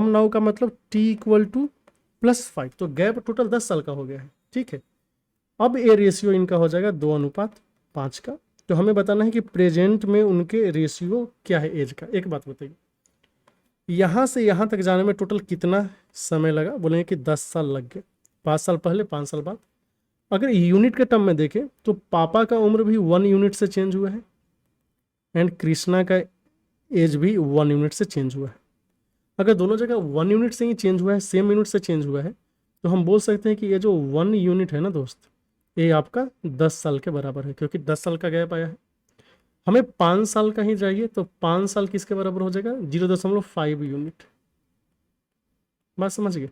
नाउ का मतलब t = +5, तो गैप टोटल 10 साल का हो गया है, ठीक है। अब ये रेशियो इनका हो जाएगा 2:5 का, तो हमें बताना है कि प्रेजेंट में उनके रेशियो क्या है एज का। एक बात बताइए, यहाँ से यहाँ तक जाने में टोटल कितना समय लगा, बोलेंगे कि 10 साल लग गए, 5 साल पहले 5 साल बाद, अगर यूनिट के टर्म में देखें तो पापा का उम्र भी 1 यूनिट से चेंज हुआ है एंड कृष्णा का एज भी 1 यूनिट से चेंज हुआ है। अगर दोनों जगह 1 यूनिट से ही चेंज हुआ है, सेम यूनिट से चेंज हुआ है, तो हम बोल सकते हैं कि ये जो 1 यूनिट है ना दोस्त, ये आपका 10 साल के बराबर है, क्योंकि 10 साल का गैप आया है। हमें 5 साल का ही चाहिए, तो 5 साल किसके बराबर हो जाएगा? 0.5 यूनिट। बात समझ गए?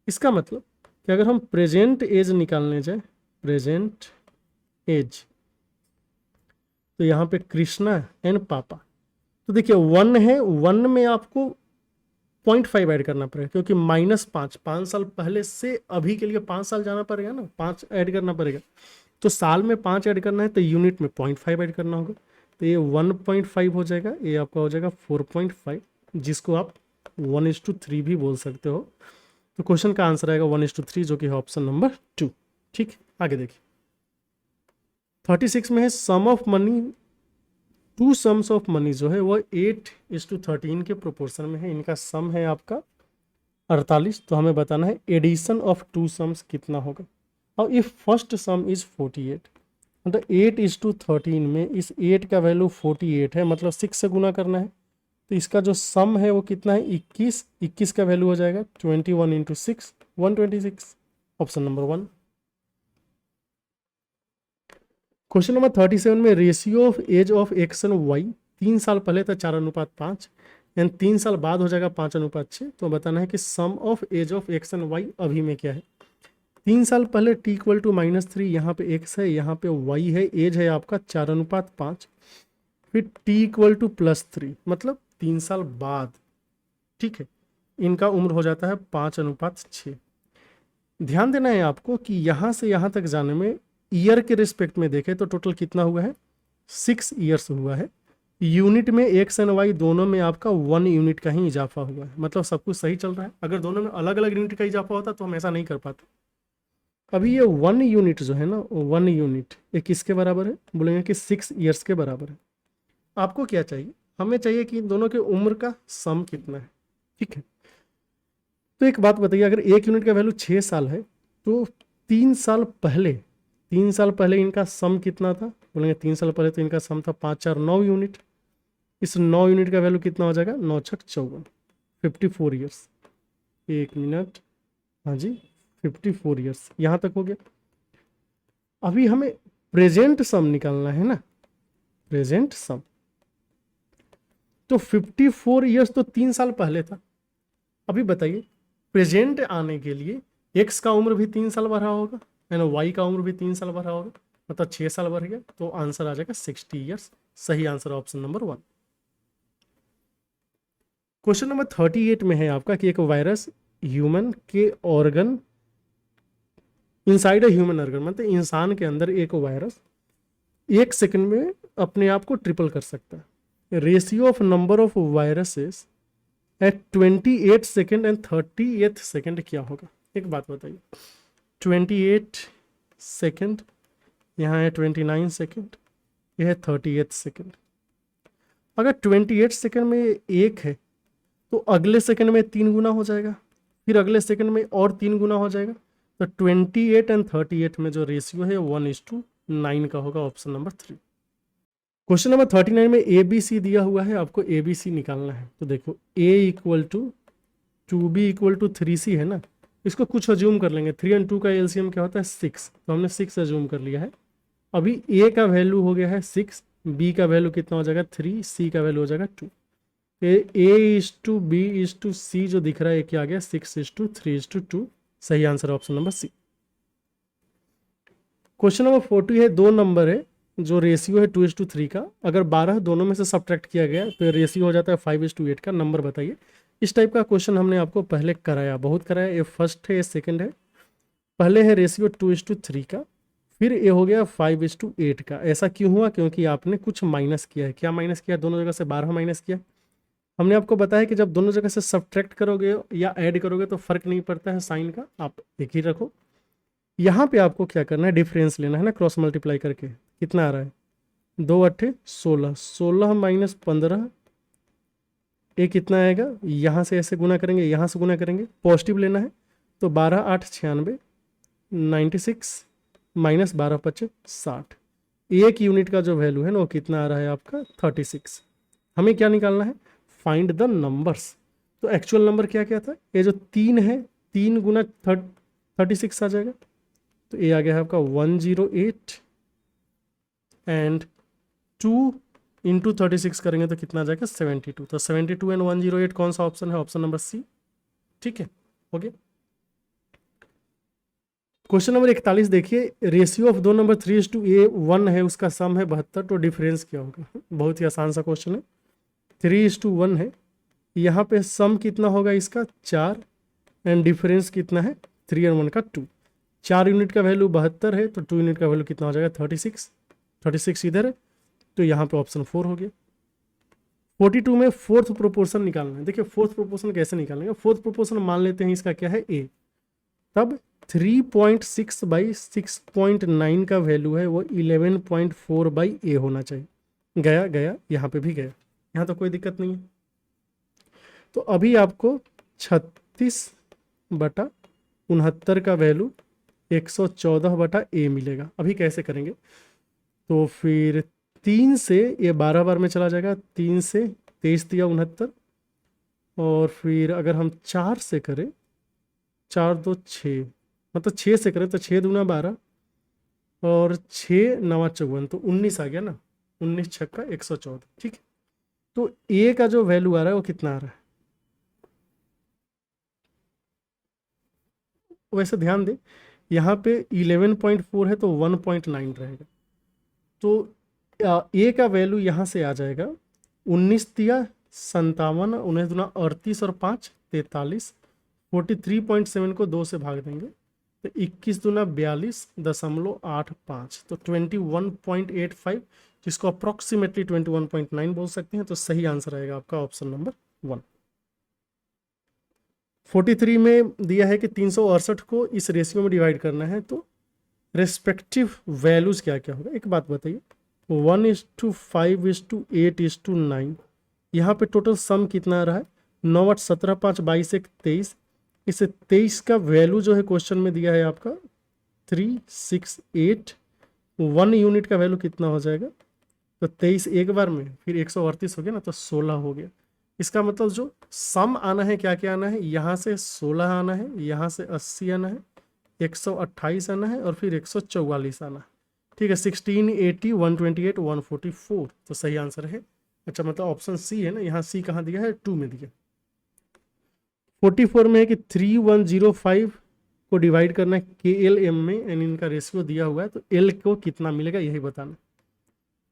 इसका मतलब कि अगर हम प्रेजेंट एज निकालने जाए, प्रेजेंट एज, तो यहाँ पे कृष्णा एंड पापा, तो देखिए 1 है, 1 में आपको 0.5 ऐड करना पड़ेगा, क्योंकि -5 साल पहले से अभी के लिए 5 साल जाना पड़ेगा ना, 5 ऐड करना पड़ेगा। तो साल में 5 ऐड करना है, तो यूनिट में 0.5 ऐड करना होगा, तो ये 1.5 हो जाएगा, ये आपका हो जाएगा 4.5, जिसको आप 1:3 भी बोल सकते हो। तो क्वेश्चन का आंसर आएगा 1:3, जो कि है ऑप्शन नंबर 2। ठीक, आगे देखिए 36 में है sum of money, 2 sums of money जो है वो 8:13 के प्रोपोर्शन में है। इनका सम है आपका 48, तो हमें बताना है एडिशन ऑफ 2 सम्स कितना होगा। और इफ फर्स्ट सम इज 48, मतलब 8:13 में इस 8 का वैल्यू 48 है, मतलब 6 से गुना करना है, तो इसका जो सम है वो कितना है? 21 का वैल्यू हो जाएगा 21 × 6, 126, ऑप्शन नंबर 1। क्वेश्चन नंबर 37 में ratio of age of x and y, 3 साल पहले था 4:5 एंड 3 साल बाद हो जाएगा 5:6। तो बताना है कि sum of age of x and Y अभी में क्या है। 3 साल पहले t = -3, यहाँ पे x है, यहाँ पे y है, एज है आपका 4:5, फिर t = +3, मतलब 3 साल बाद, ठीक है, इनका उम्र हो जाता है 5:6। ध्यान देना है आपको कि यहाँ से यहाँ तक जाने में ईयर के रिस्पेक्ट में देखें तो टोटल कितना हुआ है? 6 ईयर्स हुआ है। यूनिट में एक्स एंड वाई दोनों में आपका 1 यूनिट का ही इजाफा हुआ है, मतलब सब कुछ सही चल रहा है। अगर दोनों में अलग अलग यूनिट का इजाफा होता तो हम ऐसा नहीं कर पाते। अभी ये 1 यूनिट जो है ना, 1 यूनिट ये किसके बराबर है? बोलेंगे कि 6 ईयर्स के बराबर है। आपको क्या चाहिए? हमें चाहिए कि दोनों के उम्र का सम कितना है, ठीक है। तो एक बात बताइए, अगर 1 यूनिट का वैल्यू 6 साल है, तो 3 साल पहले इनका सम कितना था? बोलेंगे 3 साल पहले तो इनका सम था 5 4 9 यूनिट। इस 9 यूनिट का वैल्यू कितना हो जाएगा? 9 6 54, 54 ईयर्स। 1 मिनट, हाँ जी, 54 ईयर्स, यहाँ तक हो गया। अभी हमें प्रेजेंट सम निकालना है ना, प्रेजेंट सम। तो 54 ईयर्स तो 3 साल पहले था। अभी बताइए, प्रेजेंट आने के लिए एक्स का उम्र भी 3 साल बढ़ा होगा एंड वाई का उम्र भी 3 साल बढ़ा होगा, मतलब 6 साल बढ़ गया, तो आंसर आ जाएगा 60 ईयर्स। सही answer option number 1। Question number 38 में है आपका कि एक वायरस ह्यूमन के organ, inside a human organ, मतलब इंसान के अंदर एक वायरस 1 सेकंड में अपने आप को ट्रिपल कर सकता है। Ratio of number of viruses at 28 second and 38 second क्या होगा? एक बात बताइए, 28 सेकेंड, यहाँ है 29 सेकेंड, यह है 38 सेकेंड। अगर 28 सेकेंड में एक है तो अगले सेकेंड में 3 गुना हो जाएगा, फिर अगले सेकेंड में और 3 गुना हो जाएगा, तो 28 एंड 38 में जो रेशियो है 1:9 का होगा, ऑप्शन नंबर 3। क्वेश्चन नंबर 39 में ABC दिया हुआ है, आपको ABC निकालना है। तो देखो A = 2B = 3C है ना, इसको कुछ अज्यूम कर लेंगे। 3 और 2 का एलसीएम क्या होता है? 6, तो हमने 6 अज्यूम कर लिया है। अभी A का वैल्यू हो गया है 6, B का वैल्यू कितना हो जाएगा? 3, C का वैल्यू हो जाएगा 2। A:B:C जो दिख रहा है क्या आ गया? 6:3:2। सही answer option number C। Question number 40 है, 2 नंबर है जो रेशियो है 2:3 का, अगर 12 दोनों में से सब्ट्रैक्ट किया गया तो रेशियो हो जाता है 5:8 का। नंबर बताइए। इस टाइप का क्वेश्चन हमने आपको पहले कराया, बहुत कराया। ये फर्स्ट है, ये सेकंड है। पहले है रेशियो 2:3 का, फिर ये हो गया 5:8 का। ऐसा क्यों हुआ? क्योंकि आपने कुछ माइनस किया है। क्या माइनस किया? दोनों जगह से 12 माइनस किया। हमने आपको बताया कि जब दोनों जगह से सब्ट्रैक्ट करोगे या ऐड करोगे तो फर्क नहीं पड़ता है साइन का, आप एक ही रखो। यहाँ पे आपको क्या करना है? डिफरेंस लेना है ना, क्रॉस मल्टीप्लाई करके। कितना आ रहा है? 2 8 16, 16 - 15, ये कितना आएगा? यहाँ से ऐसे गुना करेंगे, यहाँ से गुना करेंगे, पॉजिटिव लेना है, तो 12 8 96, माइनस 12×5 = 60। 1 यूनिट का जो वैल्यू है ना वो कितना आ रहा है आपका 36। हमें क्या निकालना है, फाइंड द नंबर्स। तो एक्चुअल नंबर क्या क्या था, ये जो 3 है 3 गुना 36 आ जाएगा, तो ये आ गया है आपका 108 एंड 2 इंटू 36 करेंगे तो कितना आ जाएगा 72। तो 72 एंड 108 कौन सा ऑप्शन है, ऑप्शन नंबर सी। ठीक है, ओके। क्वेश्चन नंबर 41 देखिए, रेशियो ऑफ दो नंबर 3:1 है, उसका सम है 72, तो डिफरेंस क्या होगा। बहुत ही आसान सा क्वेश्चन है, 3:1 है, यहाँ पे सम कितना होगा इसका 4 एंड डिफरेंस कितना है 3 और 1 का 2। 4 यूनिट का वैल्यू 72 है, तो 2 यूनिट का वैल्यू कितना हो जाएगा 36। 36 इधर है, तो यहाँ पे ऑप्शन 4 हो गया। 42 में फोर्थ प्रोपोर्शन निकालना है। देखिए फोर्थ प्रोपोर्शन कैसे निकालेंगे, फोर्थ प्रोपोर्शन मान लेते हैं इसका क्या है ए, तब 3.6/6.9 का वैल्यू है वो 11.4/a होना चाहिए। गया गया, यहाँ पे भी गया, यहाँ तो कोई दिक्कत नहीं है। तो अभी आपको 36/69 का वैल्यू 114/a मिलेगा। अभी कैसे करेंगे, तो फिर 3 से ये 12 बार में चला जाएगा, 3 से 23 दिया 69, और फिर अगर हम 4 से करें, 4 2 6, मतलब 6 से करें तो 6 दूना 12 और 6 9 54, तो 19 आ गया ना, 19 छक्का 114। ठीक है, तो ए का जो वैल्यू आ रहा है वो कितना आ रहा है, वैसे ध्यान दें यहाँ पे 11.4 है तो 1.9 रहेगा। तो ए का वैल्यू यहाँ से आ जाएगा 19 दिया 57, 19 दूना 38 और 5 43, 43.7 को 2 से भाग देंगे तो 21 दूना 42.85, तो 21.85, जिसको अप्रॉक्सीमेटली 21.9 बोल सकते हैं। तो सही आंसर आएगा आपका ऑप्शन नंबर 1। 43 में दिया है कि 368 को इस रेशियो में डिवाइड करना है, तो रेस्पेक्टिव वैल्यूज क्या क्या होगा। एक बात बताइए, 1:5:8:9, यहाँ पे टोटल सम कितना आ रहा है 9 8 17 5 22 1 23। इसे 23 का वैल्यू जो है क्वेश्चन में दिया है आपका 368, 1 यूनिट का वैल्यू कितना हो जाएगा, तो 23 एक बार में फिर 138 हो गया ना, तो 16 हो गया। इसका मतलब जो सम आना है क्या क्या आना है, यहाँ से 16 आना है, यहाँ से 80 आना है, 128 आना है और फिर 144 आना है। ठीक है, 16 80 128 144, तो सही आंसर है। अच्छा, मतलब ऑप्शन सी है ना, यहाँ सी कहाँ दिया है 2 में दिया। 44 में है कि 3105 को डिवाइड करना है KLM में, एंड इनका रेशियो दिया हुआ है, तो L को कितना मिलेगा यही बताना।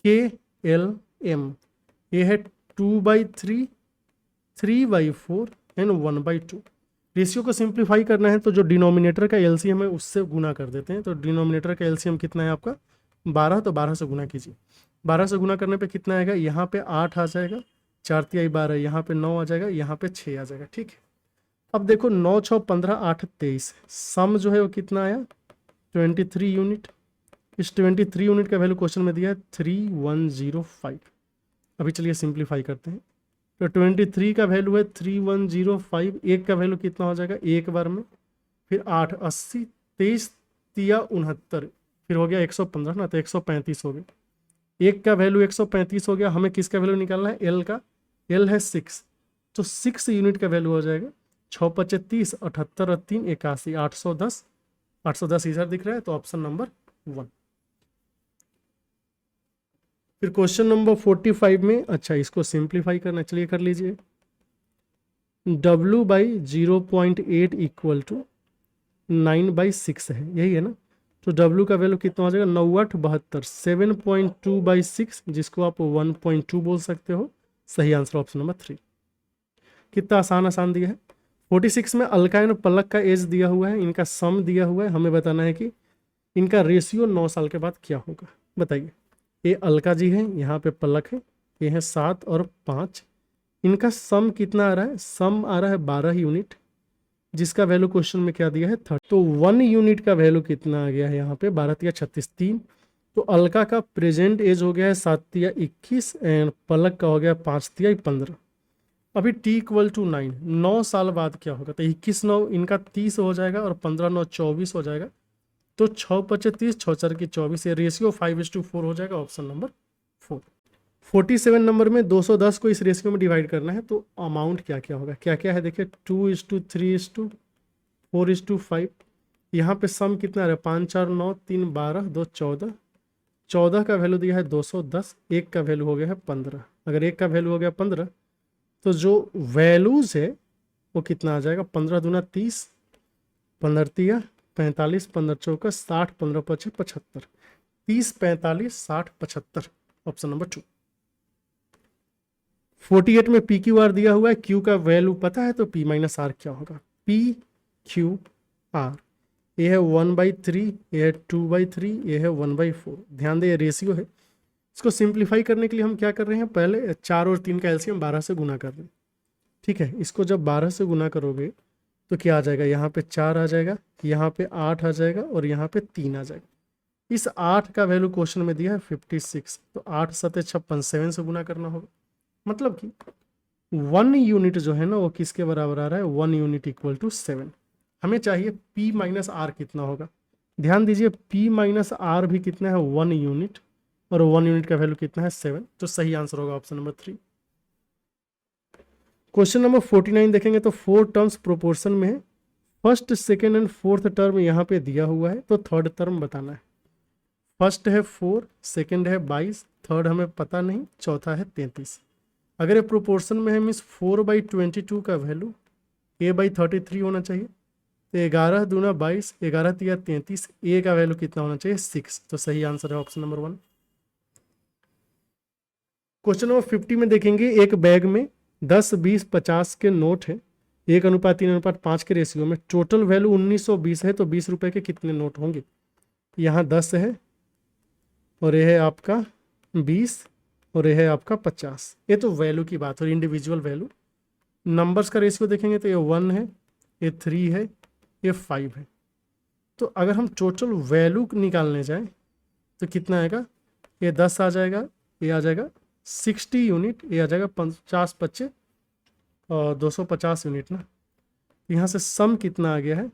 KLM ये है 2/3 3/4 एंड 1/2। रेशियो को सिंप्लीफाई करना है तो जो डिनोमिनेटर का एलसीएम है उससे गुना कर देते हैं। तो डिनोमिनेटर का एलसीएम कितना है आपका 12, तो 12 से गुना कीजिए। 12 से गुना करने पे कितना आएगा, यहाँ पे 8 आ जाएगा, 4 तिहाई 12, यहाँ पे 9 आ जाएगा, यहाँ पे 6 आ जाएगा। ठीक है, अब देखो 9 6 15 8 23, सम जो है वो कितना आया 23 यूनिट। इस 23 यूनिट का वैल्यू क्वेश्चन में दिया है 3105। अभी चलिए सिंप्लीफाई करते हैं। तो 23 का वैल्यू है 3105, एक का वैल्यू कितना हो जाएगा एक बार में, फिर 8 80 23 तिया 69, फिर हो गया 115 ना, तो 135 हो गया। एक का वैल्यू 135 हो गया। हमें किसका वैल्यू निकालना है, एल का। एल है 6, तो 6 यूनिट का वैल्यू हो जाएगा 6 5 30 78 और 3 81 810। 810 इधर दिख रहा है, तो ऑप्शन नंबर 1। फिर क्वेश्चन नंबर 45 में, अच्छा इसको सिंप्लीफाई करना, चलिए कर लीजिए। W/0.8 = 9/6 है, यही है ना। तो W का वैल्यू कितना हो जाएगा 9 8 72, 7.2/6, जिसको आप 1.2 बोल सकते हो। सही आंसर ऑप्शन नंबर 3। कितना आसान आसान दिया है। 46 में अल्काइन और पलक का एज दिया हुआ है, इनका सम दिया हुआ है, हमें बताना है कि इनका रेशियो 9 साल के बाद क्या होगा। बताइए, ये अलका जी है, यहाँ पे पलक है, ये है 7 और 5, इनका सम कितना आ रहा है, सम आ रहा है 12 यूनिट, जिसका वैल्यू क्वेश्चन में क्या दिया है 30। तो 1 यूनिट का वैल्यू कितना आ गया है यहाँ पे 12 तिया 36 3। तो अलका का प्रेजेंट एज हो गया है 7 तिया 21 एंड पलक का हो गया 5 तिया 15। अभी t = 9, 9 साल बाद क्या होगा, तो 21 9 इनका 30 हो जाएगा और 15 9 24 हो जाएगा। तो 6×5 = 30, 6×4 = 24, ये रेशियो 5:4 हो जाएगा, ऑप्शन नंबर 4। 47 नंबर में 210 को इस रेशियो में डिवाइड करना है, तो अमाउंट क्या क्या होगा, क्या क्या है देखिए, 2:3:4:5। यहाँ पे सम कितना है, 5 4 9 3 12 2 14। 14 का वैल्यू दिया है 210, एक का वैल्यू हो गया है 15। अगर एक का वैल्यू हो गया 15, तो जो वैल्यूज है वो कितना आ जाएगा, 15 दूना 30, 15 तिया 45, 15 चौका 60, 15 पचे 75, 30 45 60 75, ऑप्शन नंबर 2। 48 में पी क्यू आर दिया हुआ है, क्यू का वैल्यू पता है तो पी माइनस आर क्या होगा, पी क्यू आर। ये है 1/3, ये है 2/3, ये है 1/4। ध्यान दे ये रेशियो है। इसको सिंप्लीफाई करने के लिए हम क्या कर रहे हैं, पहले 4 और 3 का एलसीएम 12 से गुना कर रहे हैं। ठीक है, इसको जब 12 से गुना करोगे तो क्या आ जाएगा, यहाँ पे 4 आ जाएगा, यहाँ पे 8 आ जाएगा और यहाँ पे 3 आ जाएगा। इस 8 का वैल्यू क्वेश्चन में दिया है 56, तो 8 7 56, 7 से गुना करना होगा। मतलब कि 1 यूनिट जो है ना वो किसके बराबर आ रहा है, 1 यूनिट = 7। हमें चाहिए P माइनस आर कितना होगा। ध्यान दीजिए P माइनस आर भी कितना है, 1 यूनिट, और 1 यूनिट का वैल्यू कितना है, 7। तो सही आंसर होगा ऑप्शन नंबर 3। क्वेश्चन नंबर 49 देखेंगे तो 4 टर्म्स प्रोपोर्शन में है। First second and fourth term यहाँ पे दिया हुआ है, तो थर्ड टर्म बताना है। फर्स्ट है 4, सेकेंड है 22, थर्ड हमें पता नहीं, चौथा है 33। अगर ये प्रोपोर्शन में है मीन्स 4/22 का वैल्यू a/33 होना चाहिए। तो 11 दूना 22, 11 तिया 33, ए का वैल्यू कितना होना चाहिए, 6। तो सही आंसर है ऑप्शन नंबर 1। क्वेश्चन नंबर 50 में देखेंगे, एक बैग में 10 20 50 के नोट है, 1:3:5 के रेशियो में। टोटल वैल्यू 1920 है, तो 20 रुपए के कितने नोट होंगे। यहाँ 10 है और यह है आपका 20 और यह है आपका 50। ये तो वैल्यू की बात हो रही, इंडिविजुअल वैल्यू। नंबर्स का रेशियो देखेंगे तो ये 1 है, ये 3 है, ये 5 है। तो अगर हम टोटल वैल्यू निकालने जाएं तो कितना आएगा, ये 10 आ जाएगा, ये आ जाएगा 60 यूनिट, ये आ जाएगा 50 25 और 250 यूनिट ना। यहाँ से सम कितना आ गया है,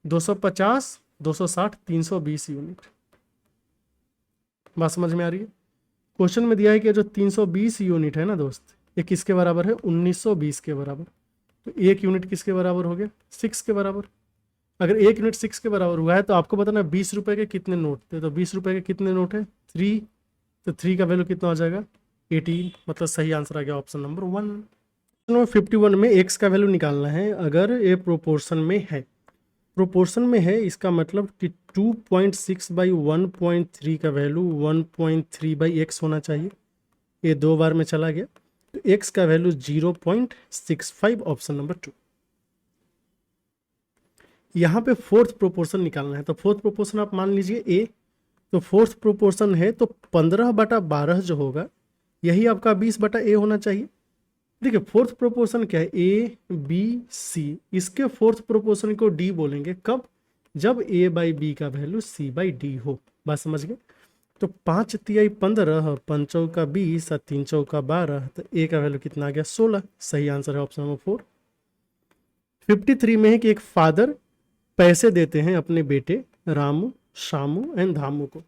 250 260 320 यूनिट। बात समझ में आ रही है। क्वेश्चन में दिया है कि जो 320 यूनिट है ना दोस्त, ये किसके बराबर है, 1920 के बराबर। तो एक यूनिट किसके बराबर हो गया, 6 के बराबर। अगर एक यूनिट 6 के बराबर हुआ है तो आपको बताना 20 रुपए के कितने नोट थे। तो 20 रुपए के कितने नोट है, 3। तो 3 का वैल्यू कितना हो जाएगा, 18। मतलब सही आंसर आ गया ऑप्शन नंबर 1। नंबर 51 में x का वैल्यू निकालना है। अगर ये प्रोपोर्शन में है, प्रोपोर्शन में है इसका मतलब कि 2.6/1.3 का वैल्यू 1.3/x होना चाहिए। ये 2 बार में चला गया, तो x का वैल्यू 0.65, ऑप्शन नंबर 2। यहाँ पे फोर्थ प्रोपोर्शन निकालना है, तो फोर्थ प्रोपोर्शन आप मान लीजिए a। तो फोर्थ प्रोपोर्शन है तो 15/12 जो होगा यही आपका 20/a होना चाहिए। देखिए फोर्थ प्रोपोर्शन क्या है, ए बी सी, इसके फोर्थ प्रोपोर्शन को डी बोलेंगे कब, जब a/b का वैल्यू c/d हो। बात समझ गए। तो 5 तिहाई 15, 5 चौका 20 और 3 चौका 12, तो a का वैल्यू कितना आ गया, 16। सही आंसर है ऑप्शन नंबर 4। 53 में है कि एक फादर पैसे देते हैं अपने बेटे रामू, शामू एंड धामू को।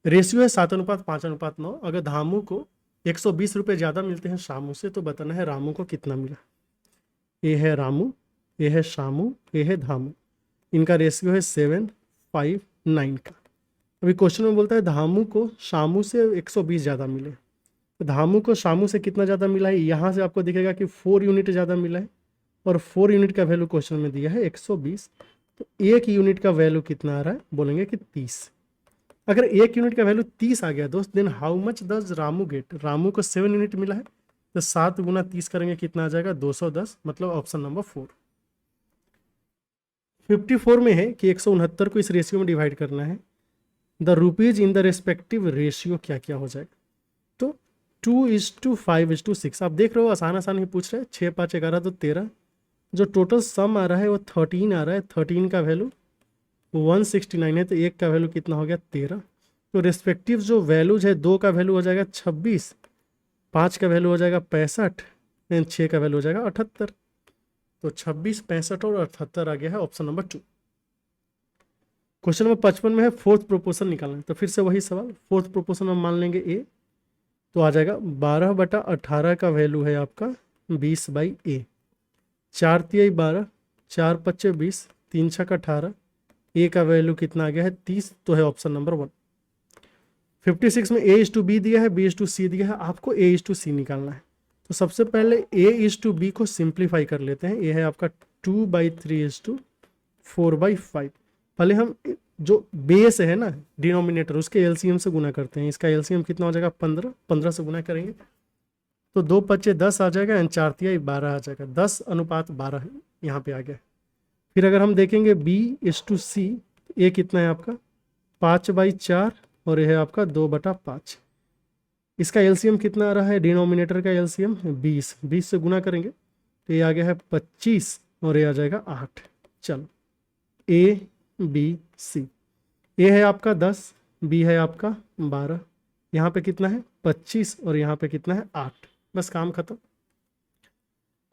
रेशियो है 7:5:9। अगर धामू को 120 रुपये ज़्यादा मिलते हैं शामू से, तो बताना है रामू को कितना मिला। ये है रामू, ये है शामू, ये है धामू। इनका रेशियो है 7:5:9 का। अभी क्वेश्चन में बोलता है धामू को शामू से 120 ज़्यादा मिले। तो धामू को शामू से कितना ज़्यादा मिला है, यहाँ से आपको दिखेगा कि 4 यूनिट ज़्यादा मिला है, और 4 यूनिट का वैल्यू क्वेश्चन में दिया है 120। तो 1 यूनिट का वैल्यू कितना आ रहा है, बोलेंगे कि 30। अगर 1 यूनिट का वैल्यू 30 आ गया दोस्त, then how much does Ramu get. Ramu को 7 यूनिट मिला है, तो 7 गुना 30 करेंगे कितना आ जाएगा, 210। मतलब ऑप्शन नंबर 4। 54 में है कि 169 को इस रेशियो में डिवाइड करना है। The rupees in the respective ratio क्या क्या हो जाएगा। तो 2:5:6। आप देख रहे हो आसान आसान ही पूछ रहे हैं। 6 5 11 तो 13। जो टोटल सम आ रहा है वो 13 आ रहा है। 13 का वैल्यू 169 है, तो 1 का वैल्यू कितना हो गया, 13। तो रेस्पेक्टिव जो वैल्यूज है, 2 का वैल्यू हो जाएगा 26, 5 का वैल्यू हो जाएगा 65 एंड 6 का वैल्यू हो जाएगा 78। तो 26 65 और 78 आ गया है ऑप्शन नंबर 2। क्वेश्चन नंबर 55 में है फोर्थ प्रोपोर्शन निकालना है, तो फिर से वही सवाल, फोर्थ प्रोपोर्शन में मान लेंगे ए, तो आ जाएगा 12/18 का वैल्यू है आपका 20/a। 4 तिहाई 12, 4 पच्चे 20, 3 छक 18, ए का वैल्यू कितना आ गया है 30, तो है ऑप्शन नंबर 1। 56 में A/B दिया है, B/C दिया है, आपको A/C निकालना है। तो सबसे पहले A/B को सिंप्लीफाई कर लेते हैं। ये है आपका 2/3/4/5। पहले हम जो बेस है ना डिनोमिनेटर, उसके एलसीएम से गुना करते हैं। इसका एलसीएम कितना हो जाएगा 15, 15 से गुना करेंगे तो 2 पच्चे 10 आ जाएगा एंड 4 तिहाई 12 आ जाएगा। 10:12 यहाँ पे आ गया। फिर अगर हम देखेंगे B/C, ये कितना है आपका 5/4 और ये है आपका 2/5। इसका एलसीएम कितना आ रहा है, डिनोमिनेटर का एलसीएम 20, 20 से गुना करेंगे तो ये आ गया है 25 और ये आ जाएगा 8। चलो A/B/C, ए है आपका 10, बी है आपका 12, यहाँ पे कितना है 25 और यहाँ पे कितना है 8। बस काम खत्म,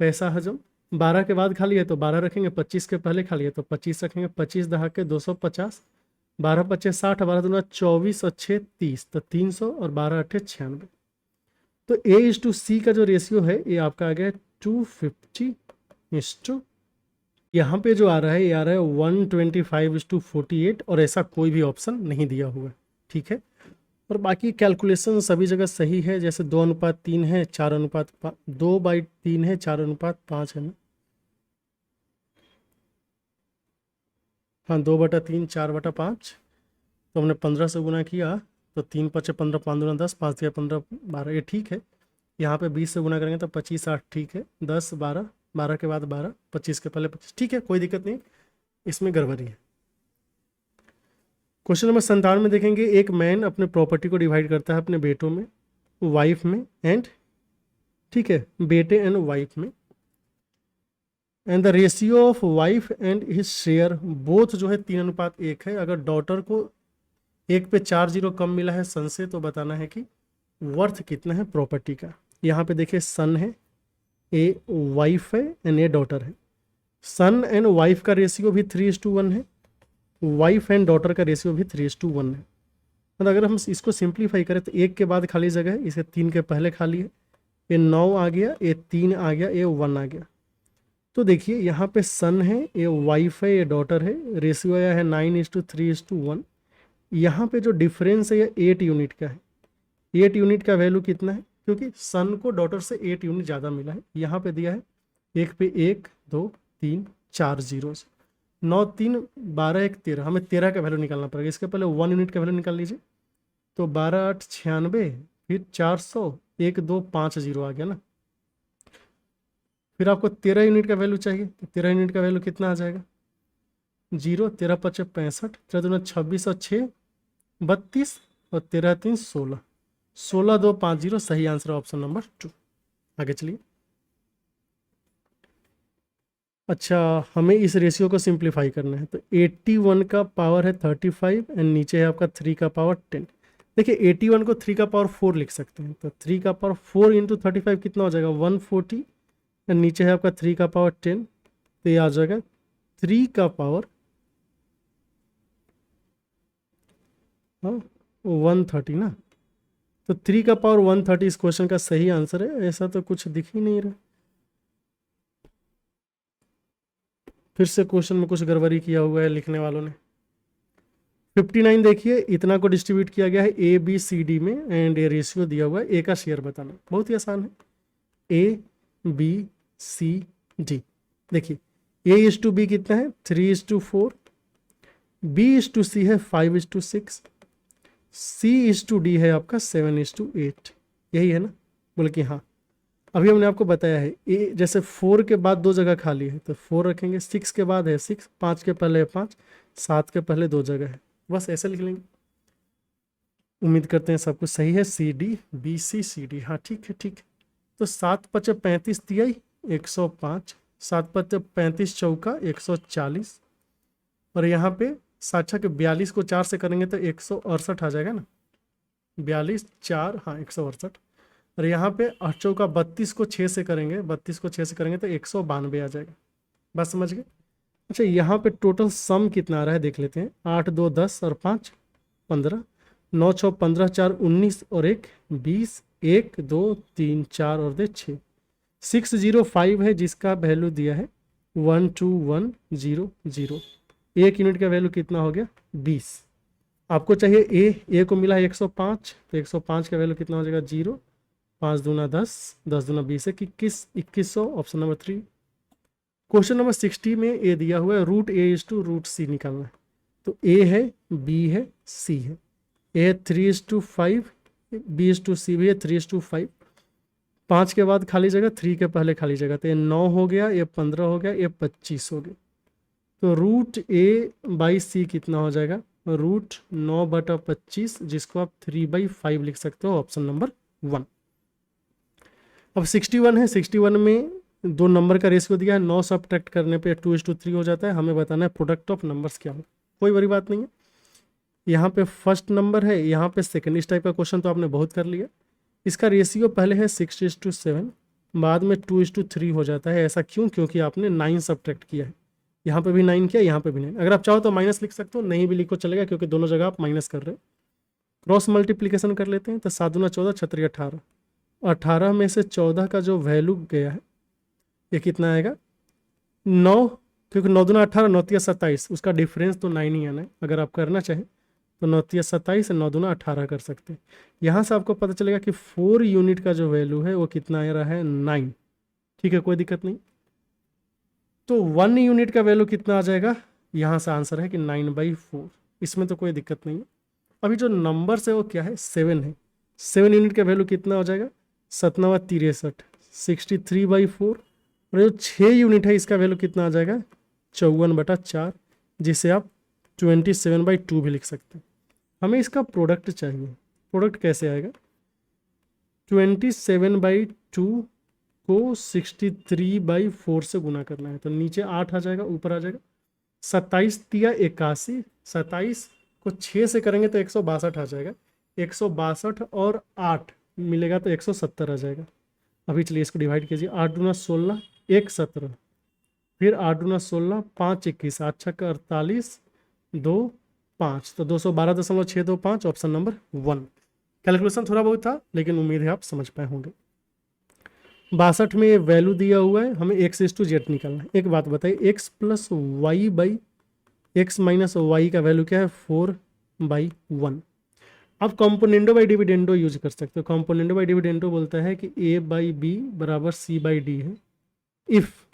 पैसा हजम। 12 के बाद खाली है तो 12 रखेंगे, 25 के पहले खाली है तो 25 रखेंगे। 25 दहाके 250, 12 पच्चे 60, 12 दूना 24 और 6 30, तो 300 और 12 अट्ठे 96। तो A/C का जो रेशियो है ये आपका आ गया 250, यहाँ पे जो आ रहा है ये आ रहा है 125:48 और ऐसा कोई भी ऑप्शन नहीं दिया हुआ है, ठीक है। और बाकी कैलकुलेशन सभी जगह सही है, जैसे 2:3 है, 4:5, 2/3 है, 4:5 है ना, हाँ 2/3, 4/5। तो हमने 15 से गुना किया तो 3 पच्चे 15, 5 दूना 10, 5 तिया 15, 12, ये ठीक है। यहाँ पे 20 से गुना करेंगे तो 25 8, ठीक है। 10 12, 12 के बाद 12, 25 के पहले 25, ठीक है, कोई दिक्कत नहीं, इसमें गड़बड़ी है। क्वेश्चन नंबर 57 में देखेंगे, एक मैन अपने प्रॉपर्टी को डिवाइड करता है अपने बेटों में, वाइफ में एंड, ठीक है, बेटे एंड वाइफ में, and the ratio of wife and his share both जो है 3:1 है। अगर डॉटर को 1 पे 4 जीरो कम मिला है सन से, तो बताना है कि वर्थ कितना है प्रॉपर्टी का। यहाँ पे देखिए सन है, ए वाइफ है एंड ए डॉटर है। सन एंड वाइफ का रेशियो भी 3:1 है, वाइफ एंड डॉटर का रेशियो भी 3:1 है। मतलब अगर हम इसको सिंप्लीफाई करें तो 1 के बाद खाली जगह है, इसे 3 के पहले खाली है, ये 9 आ गया, ये 3 आ गया, ये 1 आ गया। तो देखिए यहाँ पे सन है, ये वाइफ है, ये डॉटर है, रेशियो आया है 9:3:1। यहाँ पे जो डिफरेंस है ये 8 यूनिट का है। 8 यूनिट का वैल्यू कितना है, क्योंकि सन को डॉटर से 8 यूनिट ज़्यादा मिला है। यहाँ पे दिया है 1 पे 1 2 3 4 जीरो, 9 3 12 1 13, हमें 13 का वैल्यू निकालना पड़ेगा। इसके पहले 1 यूनिट का वैल्यू निकाल लीजिए, तो 12 8 96, फिर 400, 1 2 5 जीरो आ गया ना। फिर आपको 13 यूनिट का वैल्यू चाहिए, तो 13 यूनिट का वैल्यू कितना आ जाएगा, 0, 13 पच्चे 65, 13 दूना 26 और 6 32 और 13 3 16, 16 2 5 जीरो, सही आंसर है ऑप्शन नंबर 2। आगे चलिए। अच्छा, हमें इस रेशियो को सिंप्लीफाई करना है, तो 81 का पावर है 35 एंड नीचे है आपका 3 का पावर 10। देखिए 81 को 3 का पावर 4 लिख सकते हैं, तो 3 का पावर 4 इंटू 35 कितना हो जाएगा 140 एंड नीचे है आपका 3 का पावर 10, तो ये आ जाएगा 3 का पावर 130 ना। तो 3 का पावर 130 इस क्वेश्चन का सही आंसर है, ऐसा तो कुछ दिख ही नहीं रहा। फिर से क्वेश्चन में कुछ गड़बड़ी किया हुआ है लिखने वालों ने। 59 देखिए, इतना को डिस्ट्रीब्यूट किया गया है ABCD में एंड ये रेशियो दिया हुआ है, ए का शेयर बताना, बहुत ही आसान है, ABCD। देखिए A/B कितना है 3:4, B/C है 5:6, C/D है आपका 7:8, यही है ना, बोले कि हाँ। अभी हमने आपको बताया है ए, जैसे 4 के बाद 2 जगह खाली है तो 4 रखेंगे, 6 के बाद है 6, 5 के पहले है 5, 7 के पहले 2 जगह है, बस ऐसे लिख लेंगे। उम्मीद करते हैं सब कुछ सही है, CDBCCD, हाँ ठीक है ठीक है। तो 7 पच्चे 35 तिहाई 105, 7 पच्चे 35 चौका 140, और यहाँ पे 7 छक्के 42 को 4 से करेंगे तो 168 आ जाएगा ना, 42 4, हाँ 168। और यहाँ पे 8 चौका 32 को 6 से करेंगे, 32 को 6 से करेंगे तो 192 आ जाएगा, बस समझ गए। अच्छा, यहाँ पे टोटल सम कितना आ रहा है देख लेते हैं। 8 2 10 और 5 15, 9 6 15 4 19 और 1 20, 1 2 3 4 और दे 6, 605 है जिसका वैल्यू दिया है 12100। एक यूनिट का वैल्यू कितना हो गया 20। आपको चाहिए ए को मिला है 105, तो 105 का वैल्यू कितना हो जाएगा 0, 5 दूना 10, 10 दूना 20 है 2100, ऑप्शन नंबर 3। क्वेश्चन नंबर 60 में ए दिया हुआ है, root A is to root C निकालना है। तो ए है, बी है, सी है। A 3:5, B is to C भी है 3:5। 5 के बाद खाली जगह, 3 के पहले खाली जगह, तो ये 9 हो गया, ये 15 हो गया, ये 25 हो गया। तो रूट ए बाई सी कितना हो जाएगा, रूट 9/25, जिसको आप 3/5 लिख सकते हो, ऑप्शन नंबर 1। अब 61 है, 61 में दो नंबर का रेशियो दिया है, 9 सब्ट्रैक्ट करने पे 2:3 हो जाता है। हमें बताना है प्रोडक्ट ऑफ नंबर्स क्या हो। कोई बड़ी बात नहीं है। यहाँ पे फर्स्ट नंबर है, यहाँ पे सेकंड। इस टाइप का क्वेश्चन तो आपने बहुत कर लिया। इसका रेशियो पहले है 6:7, बाद में 2:3 हो जाता है। ऐसा क्यों? क्योंकि आपने 9 सब्ट्रैक्ट किया है। यहाँ पे भी 9 किया, यहाँ पे भी 9। अगर आप चाहो तो माइनस लिख सकते हो, नहीं भी लिखो चलेगा, क्योंकि दोनों जगह आप माइनस कर रहे हो। क्रॉस मल्टीप्लीकेशन कर लेते हैं, तो 7 दूना 14, 6 18। 18 में से 14 का जो वैल्यू गया है, ये कितना आएगा 9, क्योंकि 9 दूना 18, 9 तिया 27, उसका डिफरेंस तो 9 ही आना है। अगर आप करना चाहें तो 9 तिया 27, 9 दूना 18 कर सकते हैं। यहाँ से आपको पता चलेगा कि 4 यूनिट का जो वैल्यू है वो कितना आ रहा है 9। ठीक है, कोई दिक्कत नहीं। तो 1 यूनिट का वैल्यू कितना आ जाएगा, यहाँ से आंसर है कि 9/4। इसमें तो कोई दिक्कत नहीं है। अभी जो नंबर है वो क्या है 7 है। 7 यूनिट का वैल्यू कितना हो जाएगा 7×9 = 63, 63/4। और जो 6 यूनिट है इसका वैल्यू कितना आ जाएगा 54/4, जिसे आप 27/2 भी लिख सकते हैं। हमें इसका प्रोडक्ट चाहिए। प्रोडक्ट कैसे आएगा, 27/2 को 63/4 से गुना करना है। तो नीचे 8 आ जाएगा, ऊपर आ जाएगा 27 तिया 81, 27 को 6 से करेंगे तो 162 आ जाएगा। 162 और 8 मिलेगा तो 170 आ जाएगा। अभी चलिए इसको डिवाइड कीजिए। 8 दूना 16, 1 17, फिर 8 दूना 16, 5 21, 8 छक्का 48, 2 5, तो 212.625, ऑप्शन नंबर 1। कैलकुलेशन थोड़ा बहुत था, लेकिन उम्मीद है आप समझ पाए होंगे। 62 में ये वैल्यू दिया हुआ है, हमें x/z निकालना है। एक बात बताइए, x + y/x - y का वैल्यू क्या है 4/1। आप कंपोनेंडो बाई डिविडेंडो यूज कर सकते हो। कंपोनेंडो बाई डिविडेंडो बोलता है कि a/b = c/d है। इफ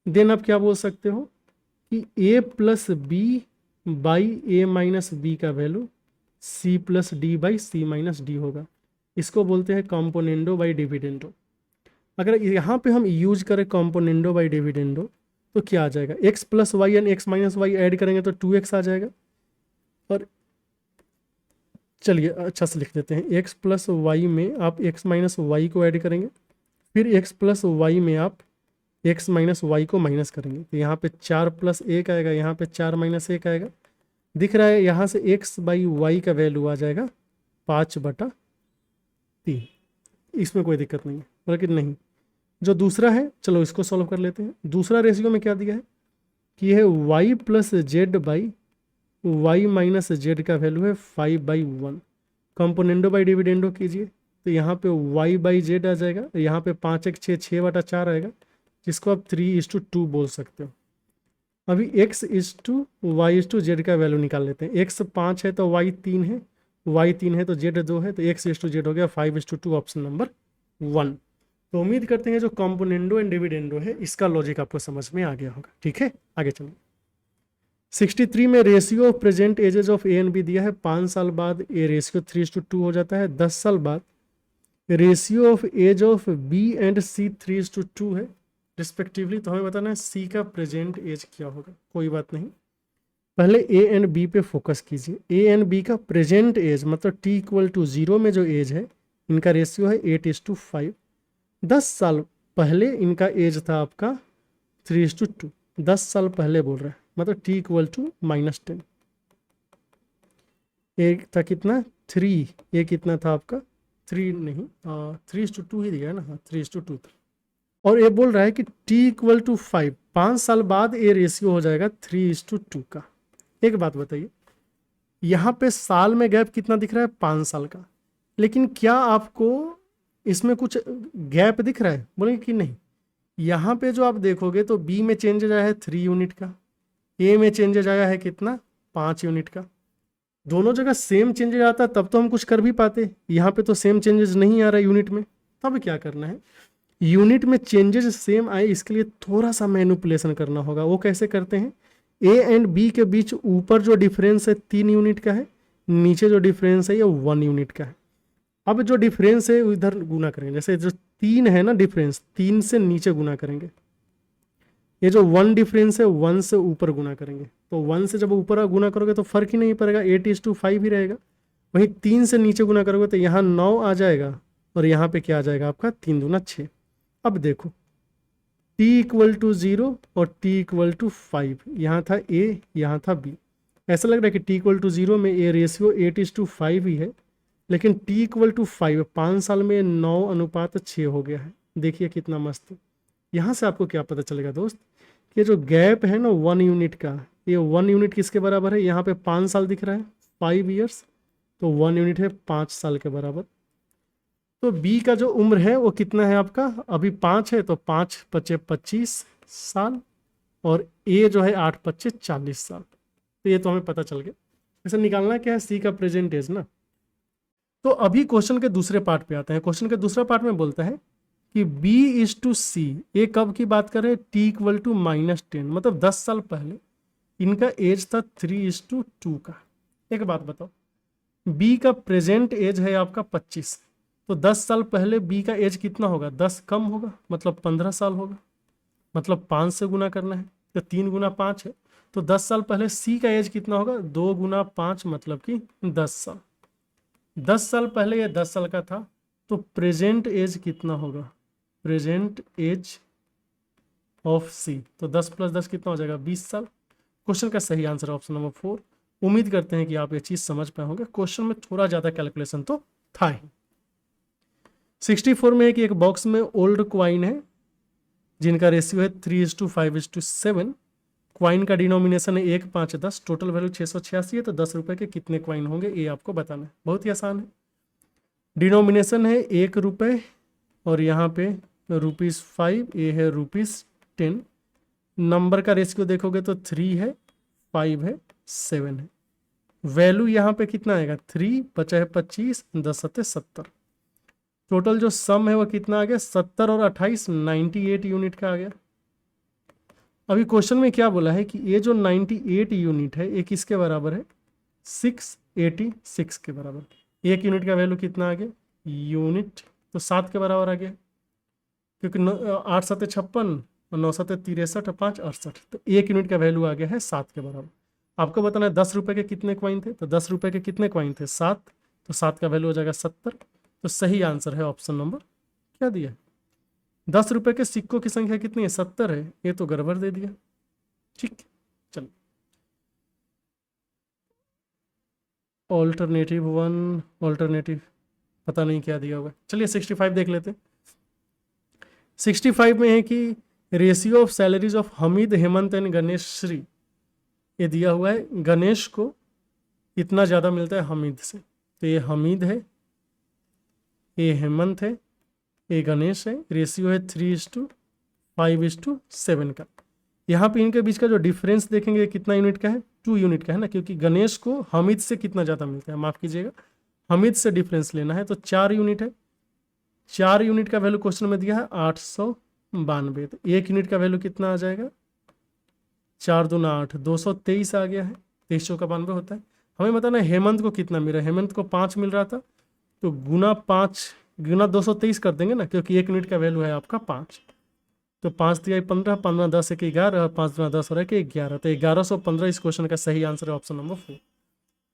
देन आप क्या बोल सकते हो कि a + b/a - b का वैल्यू c + d/c - d होगा। इसको बोलते हैं कंपोनेंडो बाई डिविडेंडो। अगर यहाँ पे हम यूज करें कंपोनेंडो बाई डिविडेंडो तो क्या आ जाएगा, x + y and x - y add करेंगे तो 2x आ जाएगा। और चलिए अच्छा से लिख देते हैं, x + y में आप x - y को ऐड करेंगे, फिर x + y में आप x - y को माइनस करेंगे। तो यहाँ पे 4 + 1 आएगा, यहाँ पे 4 - 1 आएगा। दिख रहा है यहाँ से x/y का वैल्यू आ जाएगा 5/3। इसमें कोई दिक्कत नहीं है, लेकिन नहीं जो दूसरा है, चलो इसको सॉल्व कर लेते हैं। दूसरा रेशियो में क्या दिया है कि यह y + z/y - z का वैल्यू है 5/1। कंपोनेंडो बाई डिविडेंडो कीजिए, तो यहाँ पे y/z आ जाएगा, यहाँ पे 5 1 6, 6/4 आएगा, जिसको आप 3:2 बोल सकते हो। अभी x/y/z का वैल्यू निकाल लेते हैं। x 5 है तो y 3 है, y 3 है तो z 2 है, तो x/z हो गया 5:2, ऑप्शन नंबर 1। तो उम्मीद करते हैं जो कंपोनेंडो एंड डिविडेंडो है इसका लॉजिक आपको समझ में आ गया होगा। ठीक है, आगे चलो। 63 में ratio of present ages of A and B दिया है। 5 साल बाद ये रेशियो 3:2 हो जाता है। 10 साल बाद ratio of age of B and C 3:2 है रिस्पेक्टिवली। तो हमें बताना है सी का प्रेजेंट एज क्या होगा। कोई बात नहीं, पहले ए एंड बी पे फोकस कीजिए। ए एंड बी का प्रेजेंट एज मतलब t = 0 में जो एज है, इनका रेशियो है 8:5। 10 साल पहले इनका एज था आपका 3:2। 10 साल पहले बोल रहा है, मतलब t = -10। एक था कितना 3, ये कितना था आपका 3 नहीं 3:2 ही दिया है ना, हाँ 3:2 था। और ये बोल रहा है कि टी इक्वल टू 5, 5 साल बाद ये रेशियो हो जाएगा 3:2 का। एक बात बताइए, यहाँ पे साल में गैप कितना दिख रहा है? 5 साल का। लेकिन क्या आपको इसमें कुछ गैप दिख रहा है? बोलेंगे कि नहीं। यहाँ पे जो आप देखोगे तो बी में चेंजेज आया है 3 यूनिट का, ए में चेंजेज आया है कितना? 5 यूनिट का। दोनों जगह सेम चेंजेज आता तब तो हम कुछ कर भी पाते। यहाँ पे तो सेम चेंजेस नहीं आ रहा यूनिट में, तब क्या करना है? यूनिट में चेंजेस सेम आए इसके लिए थोड़ा सा मैनिपुलेशन करना होगा। वो कैसे करते हैं? ए एंड बी के बीच ऊपर जो डिफरेंस है 3 यूनिट का है, नीचे जो डिफरेंस है ये 1 यूनिट का है। अब जो डिफरेंस है इधर गुना करेंगे, जैसे जो 3 है ना डिफरेंस, 3 से नीचे गुना करेंगे। ये जो 1 डिफरेंस है 1 से ऊपर गुना करेंगे। तो 1 से जब ऊपर गुना करोगे तो फर्क ही नहीं पड़ेगा, 8:5 ही रहेगा। वहीं 3 से नीचे गुना करोगे तो यहाँ 9 आ जाएगा और यहाँ पे क्या आ जाएगा आपका? 3 दूना 6। अब देखो t इक्वल टू 0 और t इक्वल टू 5, यहाँ था a, यहाँ था b। ऐसा लग रहा है कि t इक्वल टू 0 में ये रेशियो 8:5 ही है, लेकिन t इक्वल टू 5 5 साल में 9:6 हो गया है। देखिए कितना मस्त। यहाँ से आपको क्या पता चलेगा दोस्त कि जो गैप है ना 1 यूनिट का, ये 1 यूनिट किसके बराबर है? यहाँ पे 5 साल दिख रहा है, 5 ईयर्स, तो 1 यूनिट है 5 साल के बराबर। तो b का जो उम्र है वो कितना है आपका? अभी 5 है तो 5 × 5 = 25 साल, और a जो है 8 × 5 = 40 साल। तो ये तो हमें पता चल गया। ऐसे निकालना क्या है? c का प्रेजेंट एज ना। तो अभी क्वेश्चन के दूसरे पार्ट पे आते हैं। क्वेश्चन के दूसरा पार्ट में बोलता है कि b:c, ये कब की बात करें? t इक्वल टू -10, मतलब 10 साल पहले इनका एज था 3:2 का। एक बात बताओ, b का प्रेजेंट एज है आपका 25, तो 10 साल पहले b का एज कितना होगा? 10 कम होगा, मतलब 15 साल होगा। मतलब 5 से गुना करना है तो 3 × 5 है, तो 10 साल पहले c का एज कितना होगा? 2 × 5 मतलब कि 10 साल। 10 साल पहले ये 10 साल का था, तो प्रेजेंट एज कितना होगा? प्रेजेंट एज ऑफ c, तो 10 + 10 कितना हो जाएगा? 20 साल। क्वेश्चन का सही आंसर ऑप्शन नंबर 4। उम्मीद करते हैं कि आप ये चीज समझ पाए होंगे। क्वेश्चन में थोड़ा ज्यादा कैलकुलेशन तो था ही। 64 में है कि एक बॉक्स में ओल्ड क्वाइन है जिनका रेशियो है 3:5:7। क्वाइन का डिनोमिनेशन है 1, 5, 10, टोटल वैल्यू 686 है। तो 10 रुपए के कितने क्वाइन होंगे ये आपको बताना है। बहुत ही आसान है। डिनोमिनेशन है 1 रुपये और यहाँ पे ₹5, ये है ₹10। नंबर का रेशियो देखोगे तो 3 है, 5 है, 7 है। वैल्यू यहाँ पे कितना आएगा? 3 × 5 = 25, 10 × 70। टोटल जो सम है वो कितना आ गया? 70 और 28, 98 यूनिट का आ गया। अभी क्वेश्चन में क्या बोला है कि ये जो 98 यूनिट है ये किसके बराबर है? 686 के बराबर। 1 यूनिट का वैल्यू कितना आ गया? यूनिट तो 7 के बराबर आ गया, क्योंकि 8 × 7 = 56 और 9 × 7 = 63 और 5 = 68। तो 1 यूनिट का वैल्यू आ गया है 7 के बराबर। आपको बताना है 10 रुपए के कितने क्वाइन थे, तो 10 रुपए के कितने क्वाइन थे? 7, तो 7 का वैल्यू हो जाएगा 70। तो सही आंसर है ऑप्शन नंबर क्या दिया? 10 रुपए के सिक्कों की संख्या कितनी है? 70 है। ये तो गड़बड़ दे दिया। ठीक, चलो ऑल्टरनेटिव 1, ऑल्टरनेटिव पता नहीं क्या दिया होगा। चलिए 65 देख लेते। 65 में है कि ratio of salaries of Hamid, Hemant and Ganesh Shri, ये दिया हुआ है। गणेश को इतना ज़्यादा मिलता है हमीद से, तो ये हमीद है, ये हेमंत है, ये गणेश है। रेशियो है 3:5:7 का। यहाँ पे इनके बीच का जो डिफरेंस देखेंगे कितना यूनिट का है? 2 यूनिट का है ना, क्योंकि गणेश को हमीद से कितना ज़्यादा मिलता है? माफ़ कीजिएगा, हमीद से डिफरेंस लेना है, तो 4 यूनिट है। 4 यूनिट का वैल्यू क्वेश्चन में दिया है 892। तो 1 यूनिट का वैल्यू कितना आ जाएगा? 4 दूना 8, 223 आ गया है। 23 चौका 92 होता है। हमें बताना है हेमंत को कितना मिल रहा है। हेमंत को 5 मिल रहा था, तो गुना 5 गुना 223 कर देंगे ना, क्योंकि 1 यूनिट का वैल्यू है आपका 5। तो 5 × 15, 15 × 10 = 11 और 5 दूना 10 हो रहा है कि 11। तो 1115 इस क्वेश्चन का सही आंसर है ऑप्शन नंबर 4।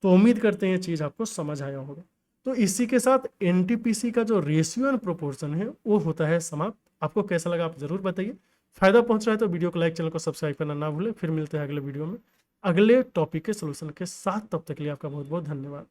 तो उम्मीद करते हैं ये चीज़ आपको समझ आया होगा। तो इसी के साथ एनटीपीसी का जो रेशियो एंड प्रोपोर्शन है वो होता है समाप्त। आपको कैसा लगा आप जरूर बताइए। फायदा पहुंच रहा है तो वीडियो को लाइक, चैनल को सब्सक्राइब करना ना भूलें। फिर मिलते हैं अगले वीडियो में अगले टॉपिक के सोल्यूशन के साथ। तब तक के लिए आपका बहुत बहुत धन्यवाद।